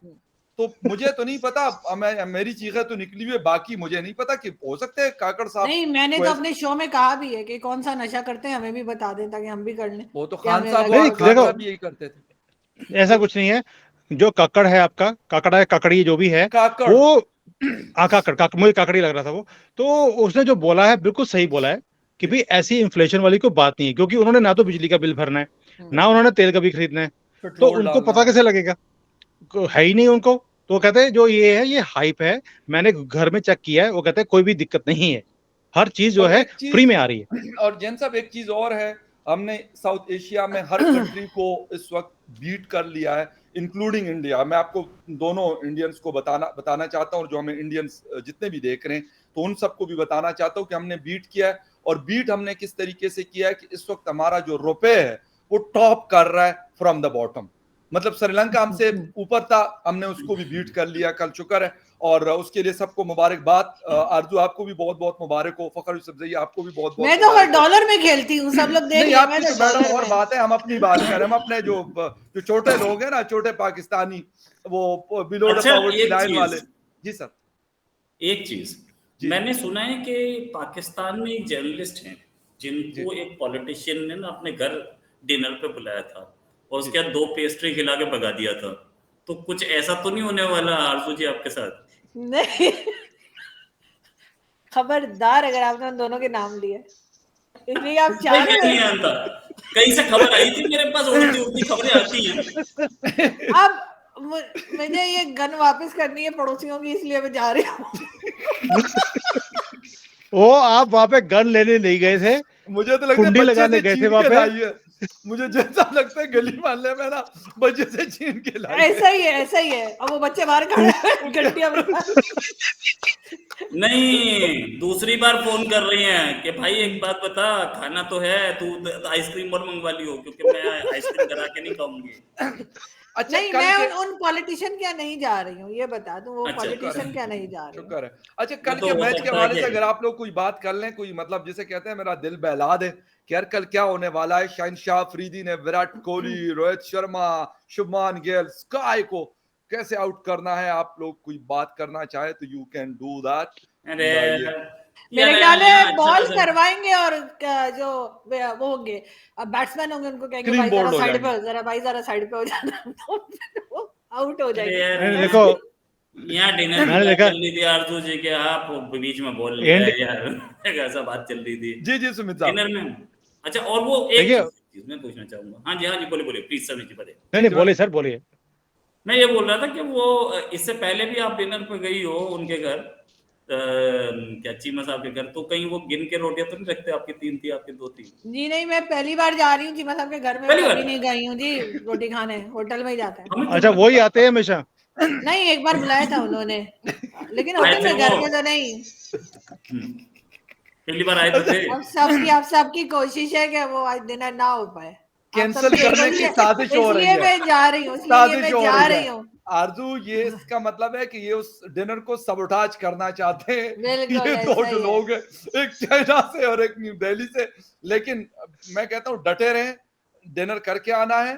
तो मुझे तो नहीं पता, मेरी चीखें तो निकली हुई है, बाकी मुझे नहीं पता कि हो सकते हैं काकड़ साहब नहीं, मैंने को तो ऐसे- अपने शो में कहा भी है कि कौन सा नशा करते हैं हमें भी बता दें ताकि हम भी कर लें, वो तो कि खान हमें साहब लगे हुआ, नहीं, कुछ खान तो। देखो, साहब भी यही करते थे। ऐसा तो कुछ नहीं है। जो काकड़ है आपका, काकड़ा है, काकड़ी जो भी है, काकड़ वो मुझे काकड़ी लग रहा था वो। तो उसने जो बोला है बिल्कुल सही बोला है कि जी भाई ऐसी इन्फ्लेशन वाली कोई बात नहीं है, क्योंकि उन्होंने ना तो बिजली का बिल भरना है, ना जी उन्होंने तेल का भी खरीदना है। तो पेट्रोल उनको डालना पता है। कैसे लगेगा, है ही नहीं उनको। तो वो कहते हैं जो ये है ये हाइप है, मैंने घर में चेक किया है, वो कहते हैं कोई भी दिक्कत नहीं है, हर चीज जो और है एक फ्री चीज में आ रही है। और जैन साहब एक चीज और है, हमने साउथ एशिया में हर कंट्री को इस वक्त बीट कर लिया है, इंक्लूडिंग इंडिया। मैं आपको दोनों इंडियंस को बताना चाहता हूँ, और जो हमें इंडियंस जितने भी देख रहे हैं तो उन सबको भी बताना चाहता हूँ कि हमने बीट किया है, और बीट हमने किस तरीके से किया है कि इस वक्त हमारा जो रुपए है वो टॉप कर रहा है फ्रॉम द बॉटम। मतलब श्रीलंका हमसे ऊपर था, हमने उसको भी बीट कर लिया, कल शुक्र है, और उसके लिए सबको मुबारकबाद। आरजू आपको भी बहुत बहुत मुबारक हो, फखर यूसुफ जई आपको भी बहुत बहुत मैं तो हर मुबारक हो। डॉलर में खेलती हूँ, सब लोग देख नहीं लिया, मैं आपकी तो तो मैडम डॉलर और में। बात है, हम अपनी बात कर रहे हैं, हम अपने जो जो छोटे लोग हैं ना, छोटे पाकिस्तानी, वो बिलो द अच्छा पॉवर्टी एक लाइन वाले। चीज जी सर। एक चीज जी मैंने सुना है कि पाकिस्तान में एक जर्नलिस्ट हैं जी जिनको एक पॉलिटिशियन ने ना अपने घर डिनर पे बुलाया था और जी। उसके बाद 2 पेस्ट्री खिला के भगा दिया था। तो कुछ ऐसा तो नहीं होने वाला आरजू जी आपके साथ? नहीं, खबरदार अगर आपने उन दोनों के नाम लिए, इसलिए आप चाह भाई मैं रहे नहीं हो। जानता, कहीं से खबर आई थी मेरे पास, उड़ती उड़ती खबरें आती हैं। अब मुझे ये गन वापस करनी है पड़ोसियों की, इसलिए मैं जा रही हूँ। वो आप वहां पे गन लेने नहीं गए थे, मुझे तो लगता है कुंडी बच्चे लगाने से गए थे छीन वहां के पे। लाई है, मुझे जैसा लगता है गली मोहल्ले में ना बच्चे से छीन के लाई है। ऐसा ही है, ऐसा ही है। अब वो बच्चे बाहर खड़े हैं घंटियां बजा। नहीं, दूसरी बार फोन कर रही हैं कि भाई एक बात बता, खाना तो है, तू आइसक्रीम और मंगवा लियो क्योंकि मैं आइसक्रीम करा के नहीं खाऊंगी। अच्छा नहीं, कल मैं के उन पॉलिटिशियन क्या नहीं जा रही हूँ, ये बता दूं, वो अच्छा पॉलिटिशियन क्या नहीं जा रही हूँ। शुक्र है। अच्छा वो कल तो के हो मैच के सकता है हवाले से कि अगर आप लोग कोई बात कर लें, कोई मतलब जिसे कहते हैं मेरा दिल बहला दे कि यार कल क्या होने वाला है। शहनशाह अफरीदी ने विराट कोहली, रोहित शर्मा, शुभमान गिल, स्काई को कैसे आउट करना है, आप लोग कोई बात करना चाहे तो यू कैन डू दैट। अरे ये मेरे यार ख्याल यहाँ है अच्छा बॉल खासा करवाएंगे और जो वो होंगे बैट्समैन होंगे, उनको कहेंगे क्लीन भाई जरा बोल्ड हो साइड पे जाएंगे। हो, जरा भाई जरा साइड पे हो जाना, तो फिर वो आउट हो अरे जाएंगे। यार मैंने यहाँ देखो, यहाँ डिनर की मैंने बात देखा चल रही थी आरजू जी के, आप बीच में बोल लिया एंड, है यार। ऐसा बात चल रही थी जी जी सुमित साहब। डिनर में। अच्छा और वो एक देखिए, चीज मैं पूछना चाहूंगा। हाँ जी हाँ जी, बोले बोले प्लीज सर जी बताइए। नहीं जी नहीं, जी बोलिए सर, बोलिए। मैं ये बोल रहा था कि वो इससे पहले भी आप डिनर पे गई हो उनके घर, क्या चीमा साहब के घर, तो कहीं वो गिन के रोटियां तो नहीं रखते? आपकी 3 थी, आपकी 2 थी? जी नहीं, मैं पहली बार जा रही हूँ चीमा साहब के घर में, पहली कभी बार नहीं गई हूँ जी रोटी खाने, होटल में ही जाते हैं। हमें अच्छा, वही आते हैं हमेशा। नहीं, एक बार बुलाया था उन्होंने, लेकिन आए होटल थे में, वो, घर में तो नहीं। पहली बार आए तो थे। अब सबकी कोशिश है कि वो आज डिनर ना हो पाए। कैंसिल सबकी एक करने होती की है, साजिश हो रही इसलिए है, मैं जा रही हूँ, इसलिए साजिश मैं हो जा रही रही है। हूँ। आरजू, ये इसका मतलब है कि ये उस डिनर को सबोटाज करना चाहते हैं। बिल्कुल ये ऐसा दो ही है। लोग हैं, एक चाइना से और एक न्यू दिल्ली से। लेकिन मैं कहता हूँ डटे रहें, डिनर करके आना है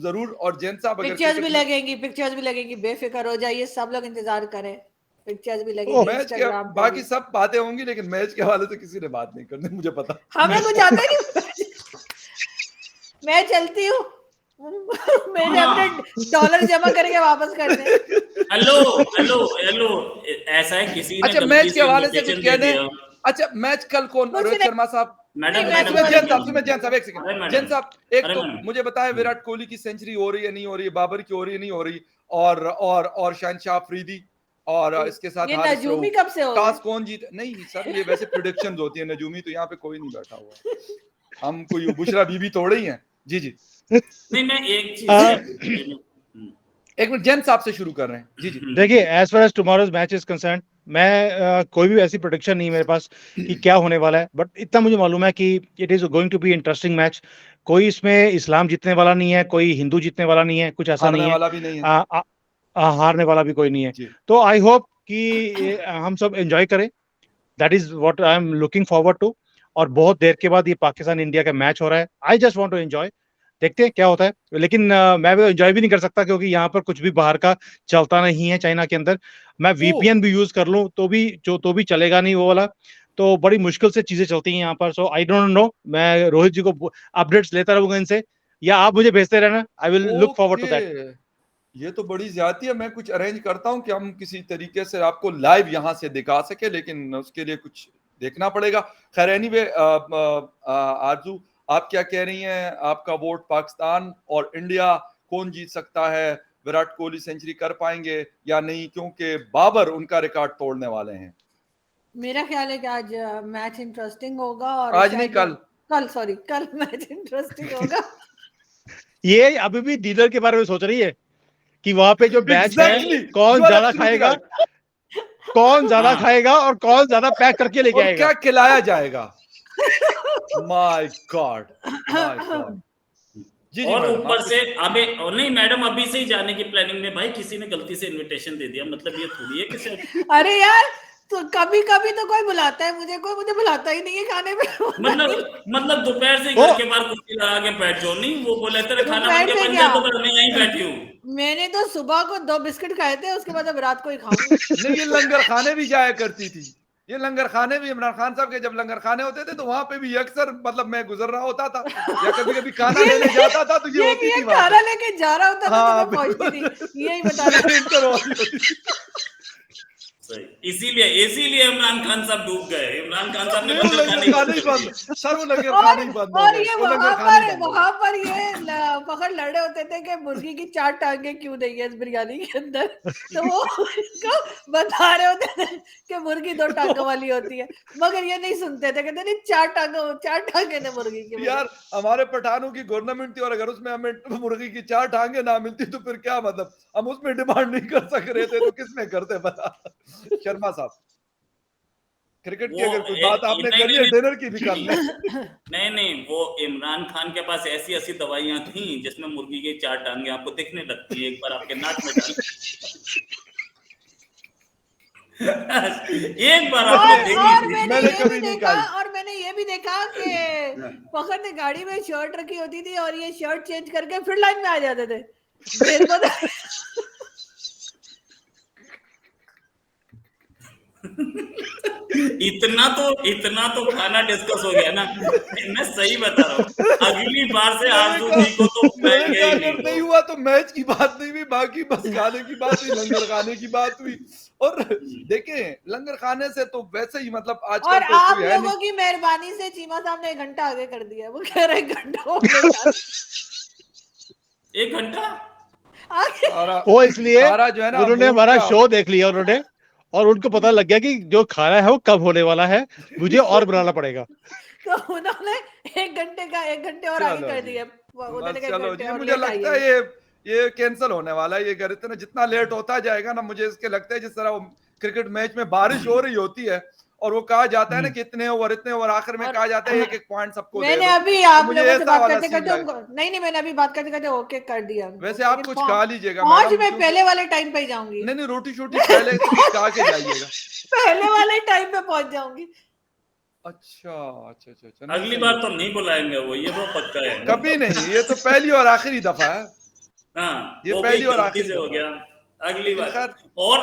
जरूर। और जैन साहब अगर पिक्चर्स भी क्रिकेट लगेंगी, बेफिक्र हो जाइए, सब लोग इंतजार करें, पिक्चर्स भी ओह, लगेंगी मैच के इंस्टाग्राम पे बाकी भी। सब बातें होंगी, लेकिन मैच के हवाले से किसी ने बात नहीं करनी, मुझे पता। हमें कुछ आता ही नहीं। मैं चलती हूँ। मैंने हाँ। अपने डॉलर जमा करके वापस करने। हेलो हेलो हेलो, ऐसा है किसी ने अच्छा, गलती मैच के से हवाले से कुछ इन्विटेशन कह दे दें। दिया। अच्छा, मैच कल कौन, कुछ रोहित नहीं, शर्मा साहब? नहीं मैडम मैच मैडम सुमित कल जैन नहीं। साहब, सुमित जैन साहब, एक सेकंड। अरे जैन मैडम, साहब, एक अरे तो मैडम, मुझे बताएं, विराट कोहली की सेंचुरी हो रही है नहीं हो रही है, बाबर की हो रही है नहीं हो रही, और शहनशाह अफरीदी और इसके साथ ये हारिस नजूमी रऊफ, कब से हो गए? टॉस कौन जीत? नहीं सर, ये वैसे प्रिडिक्शंस होती है, नजूमी तो यहाँ पे कोई नहीं बैठा हुआ है, हम कोई बुशरा बीबी थोड़े ही हैं। जी जी, नहीं मैं एक चीज आ, एक मिनट, जैन साहब से शुरू कर रहे हैं। जी जी। देखिए, as far as tomorrow's match is concerned, मैं कोई भी ऐसी प्रोडिक्शन नहीं है मेरे पास कि क्या होने वाला है, बट इतना मुझे मालूम है कि it is going to be interesting match. कोई इसमें इस्लाम जीतने वाला नहीं है, कोई हिंदू जीतने वाला नहीं है, कुछ ऐसा हारने नहीं है। वाला भी नहीं है। आ, आ, हारने वाला भी कोई नहीं है। जी। तो आई होप कि हम सब एंजॉय करें, that is what I am looking forward to. और बहुत देर के बाद ये पाकिस्तान इंडिया का मैच हो रहा है, I just want to enjoy. देखते हैं क्या होता है, लेकिन मैं भी एंजॉय भी नहीं कर सकता क्योंकि यहाँ पर कुछ भी बाहर का चलता नहीं है चाइना के अंदर। मैं वीपीएन भी यूज कर लूं तो भी चलेगा नहीं वो वाला। तो बड़ी मुश्किल से चीजें चलती हैं यहाँ पर। सो आई डोंट नो, मैं रोहित जी को अपडेट्स लेता रहूंगा इनसे, या आप मुझे भेजते रहना। I will look forward to that. Okay, ये तो बड़ी ज्यादती है। मैं कुछ अरेंज करता हूँ कि हम किसी तरीके से आपको लाइव यहाँ से दिखा सके, लेकिन उसके लिए कुछ देखना पड़ेगा। खैर एनीवे, आरजू, आप क्या कह रही हैं? आपका वोट पाकिस्तान और इंडिया, कौन जीत सकता है? विराट कोहली सेंचुरी कर पाएंगे या नहीं, क्योंकि बाबर उनका रिकॉर्ड तोड़ने वाले हैं? मेरा ख्याल है कि आज मैच इंटरेस्टिंग होगा, और आज नहीं, शायद कल। कल मैच इंटरेस्टिंग होगा। ये अभी भी डिनर के बारे में सोच रही है कि वहां पे जो मैच है, एग्जैक्टली, कौन ज्यादा खाएगा, कौन ज्यादा हाँ। खाएगा और कौन ज्यादा पैक करके लेके और आएगा। क्या खिलाया जाएगा? My god, my god. जी जी और मैडम, ऊपर आप से अबे, और नहीं मैडम, अभी से ही जाने की प्लानिंग में। भाई किसी ने गलती से इनविटेशन दे दिया, मतलब ये थोड़ी है कि सिर्फ अरे यार, तो कभी कभी तो कोई बुलाता है मुझे, कोई मुझे बुलाता ही नहीं है खाने पे। मतलब दोपहर से ओ, घर के बाहर कुर्सी लगा के बैठ जाओ। नहीं, वो बोले तेरे खाना बन दोपहर के से बन क्या, जाए तो घर में यहीं बैठी हूँ। मैंने तो सुबह को 2 बिस्किट खाए थे, उसके बाद अब रात को ही खाऊंगी। नहीं, ये लंगर खाने भी जाया करती थी। ये लंगर खाने भी इमरान खान साहब के जब लंगर खाने होते थे तो वहां पे भी अक्सर, मतलब मैं गुजर रहा होता था या कभी कभी खाना ये लेने जाता था तो ये होती ये थी वहां खाना पे। लेके जा रहा होता था तो हाँ मैं पहुंचती बिल्कुल, थी, यही बता रहा। इंटर वाली होती थी। सही, इसीलिए इमरान खान साहब डूब गए। इमरान खान साहब ने नहीं, वो लंगर लंगर खाने खाने ही बंद कर बंद, दिए। सर वो लंगर और खाने ही बंद हो और गए, ये वो लंगर खाने ही बंद हो गए। वहां पर पकड़ लड़े होते थे कि मुर्गी की 4 टांगे क्यों नहीं है इस बिरयानी के अंदर। तो वो इसको बता रहे होते थे कि मुर्गी 2 टांगों वाली होती है, मगर ये नहीं सुनते थे, कहते नहीं 4 टांगे ने मुर्गी की वजह। यार हमारे पठानों की गवर्नमेंट थी और अगर उसमें हमें मुर्गी की 4 टांगे ना मिलती तो फिर क्या मतलब, हम उसमें डिमांड नहीं कर सक रहे थे तो किसमें करते बता। शर्मा साहब, क्रिकेट की वो अगर कोई बात आपने नहीं करी नहीं है, नहीं डिनर की भी कर लें। नहीं नहीं, वो इमरान खान के पास ऐसी ऐसी दवाइयां थी जिसमें मुर्गी की 4 टांगे आपको दिखने लगती है। एक बार आपके नाक में डाल एक बार आपने और देखी थी। मैंने कभी नहीं खाई। मैंने ये भी देखा कि फखर ने गाड़ी में शर्ट रखी होती थी और ये शर्ट चेंज करके फिर लाइन में आ जाते थे। मेरे को इतना तो खाना डिस्कस हो गया ना। मैं सही बता रहा हूँ, अगली बार से आजू जी को तो मेरे बुलाएंगे ख्याल ही में नहीं नहीं वो। हुआ तो मैच की बात नहीं हुई, बाकी बस खाने की बात हुई, लंगर खाने की बात हुई। और देखें, लंगर खाने से तो वैसे ही मतलब आजकल और तो आप कोई है लोगों नहीं। की मेहरबानी से चीमा साहब ने 1 घंटा आगे कर दिया, वो कह रहे 1 घंटा हो गया 1 घंटा आगे। सारा वो इसलिए सारा जो है ना उन्होंने मूड हमारा का। शो देख लिया उन्होंने, और उनको पता लग गया कि जो खाना है वो कब होने वाला है, मुझे और बनाना पड़ेगा। तो उन्होंने 1 घंटे और आगे चलो कर जी, दिए। उन्होंने बस कहा 1 चलो घंटे जी, और मुझे लेट लगता आइए। है ये कैंसिल होने वाला है। ये घर इतना जितना लेट होता जाएगा ना, मुझे इसके लगता है जिस तरह वो क्रिकेट मैच में बारिश हो रही होती है और वो कहा जाता है ना कि इतने ओवर आखिर में कहा जाता है एक पॉइंट सबको मैंने दे दो। अभी आप मुझे लोगों से ऐसा बात वाला करते सीन करते लगा। नहीं मैंने अभी बात करते करते ओके कर दिया वैसे आप कुछ खा लीजिएगा पहुंच मैडम, मैं क्योंकि- पहले वाले टाइम पे ही जाऊंगी। नहीं रोटी शोटी पहले से कुछ खा के जाइएगा। पहले वाले टाइम पे पहुंच जाऊंगी। अच्छा अगली सही बार है। तो नहीं बुलाएंगे वो, ये तो पक्का है। कभी नहीं, ये तो पहली और आखिरी दफा है। हाँ, ये वो पहली भी और गलती आखिरी से हो दफा। गया। अगली बार खैर और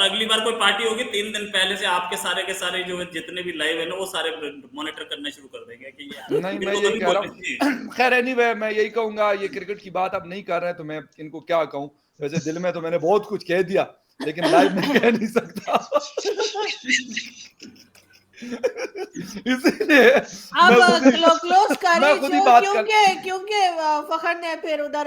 अगली बार कोई पार्टी होगी 3 दिन पहले से आपके सारे के सारे जो जितने भी लाइव है ना वो सारे मॉनिटर करना शुरू कर देंगे कि ये नहीं मैं इनको तो यही नहीं कह रहा बोलना चाहिए। हूँ। खैर एनीवे मैं यही कहूंगा, ये क्रिकेट की बात अब नहीं कर रहे हैं तो मैं इनको क्या कहूँ। वैसे दिल में तो मैंने बहुत कुछ कह दिया, लेकिन लाइव में कह नहीं सकता। इसीलिए अब क्लोज कर मैं ही खुद ही शो, बात कर क्योंकि फखर ने फिर उधर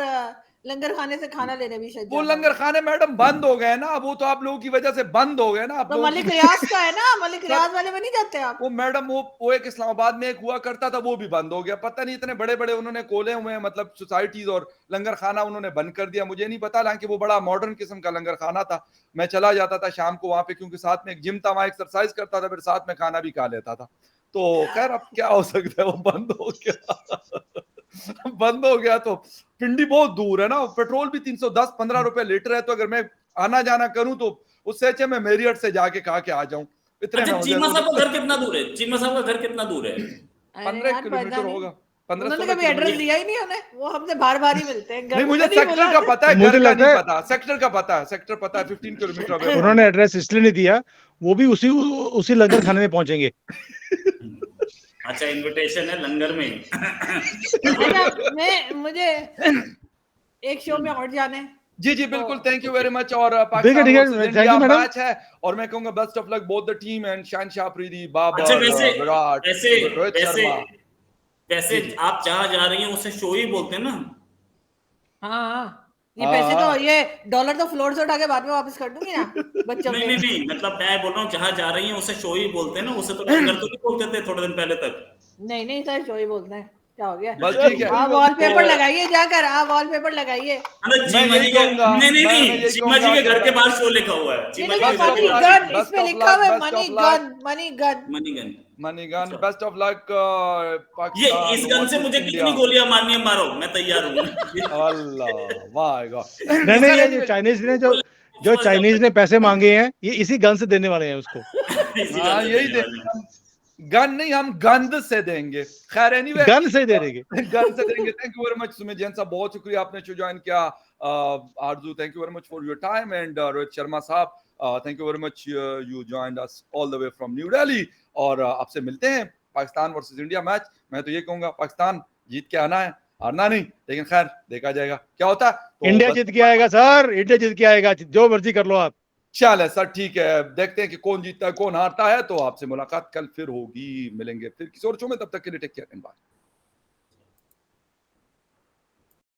लंगर खाने से खाना लेने भी शायद वो जाना लंगर होगा। खाने मैडम बंद हो गए ना, वो तो आप लोगों की वजह से बंद हो गए ना। आप तो लोगों मलिक की रियाज का है ना, मलिक रियाज वाले में नहीं जाते आप? वो मैडम वो एक इस्लामाबाद में एक हुआ करता था, वो भी बंद हो गया। पता नहीं इतने बड़े बड़े उन्होंने खोले हुए हैं, मतलब सोसाइटीज और लंगर खाना उन्होंने बंद कर दिया। मुझे नहीं पता, हालांकि वो बड़ा मॉडर्न किस्म का लंगर खाना था। मैं चला जाता था शाम को वहां पे, क्योंकि साथ में एक जिम था, वहां एक्सरसाइज करता था, फिर साथ में खाना भी खा लेता था। तो खैर अब क्या हो सकता है, वो बंद हो गया। बंद हो गया तो पिंडी बहुत दूर है ना, पेट्रोल भी 310-15 रुपए लीटर है। तो अगर मैं आना जाना करूं तो उससे अच्छा मैं मेरियट से जाके खा के आ जाऊं। इतने अच्छा, में मुझे चीमा साहब का घर कितना दूर है? चीमा साहब का घर कितना दूर है? 15 किलोमीटर होगा। उन्होंने कभी एड्रेस दिया ही नहीं उन्हें, वो हमसे बार ही मिलते हैं। नहीं मुझे सेक्टर का पता है, मुझे घर का लगता नहीं है पता। सेक्टर का पता है, सेक्टर पता है 15 किलोमीटर अवे। उन्होंने एड्रेस इसलिए नहीं दिया, वो भी उसी लंगर खाने में पहुंचेंगे। अच्छा, इनविटेशन है लंगर में। अच्छा मुझे एक शो में और जाने। जी बिल्कुल, थैंक यू वेरी मच। और ठीक पाकिस्तान है, versus thank India you madam. Match है, और मैं कहूंगा best of luck both the team and शहनशाह अफरीदी, बाबर, अच्छा, विराट, रोहित शर्मा। वैसे आप जहाँ जा रही हैं उसे शो ही बोलते हैं ना? हाँ ये पैसे तो, ये डॉलर तो फ्लोर से उठा के बाद में वापस कर दूंगी ना बच्चों के। नहीं, मतलब मैं बोल रहा हूँ जहाँ जा रही हैं उसे शो ही बोलते हैं ना, उसे तो लंगर तो नहीं बोलते थे थोड़े दिन पहले तक। नहीं सर शो ही बोलते हैं। क्या हो गया? बस ठीक है। आप वॉलपेपर लगाइए जाकर, आप वॉलपेपर लगाइए। चीमा जी के नहीं, चीमा जी के घर के बाहर शो लिखा हुआ है। चीमा जी के घर के मनी बाहर गन, इसमें लिखा हुआ है money gun. Money gun. Best of luck ये पाकिस्तान। इस गन से मुझे कितनी गोलियां मारनी है मारो, मैं तैयार हूँ। अल्लाह वाह गॉड। नहीं ये जो चाइनीज ने पैसे मांगे हैं, ये इसी गन से देने वाले हैं उसको। हाँ यही देंगे, गन नहीं हम गंद से देंगे। खैर एनीवे गन से दे देंगे। गन से देंगे। Thank you very much Sumit Jain साहब, बहुत शुक्रिया आपने शो ज्वाइन किया। Arzoo thank you very much for your time, and Rohit Sharma साहब thank you very much, you joined us all the way from New Delhi. और आपसे मिलते हैं पाकिस्तान वर्सेस इंडिया मैच। मैं तो ये कहूंगा पाकिस्तान जीत के आना है, हारना नहीं, लेकिन खैर देखा जाएगा क्या होता है। तो इंडिया जीत के आएगा सर, इंडिया जीत के आएगा, जो मर्जी कर लो आप। चले सर ठीक है, देखते हैं कि कौन जीतता है कौन हारता है। तो आपसे मुलाकात कल फिर होगी, मिलेंगे फिर किसी और शो में, तब तक के लिए टेक केयर एंड बाय।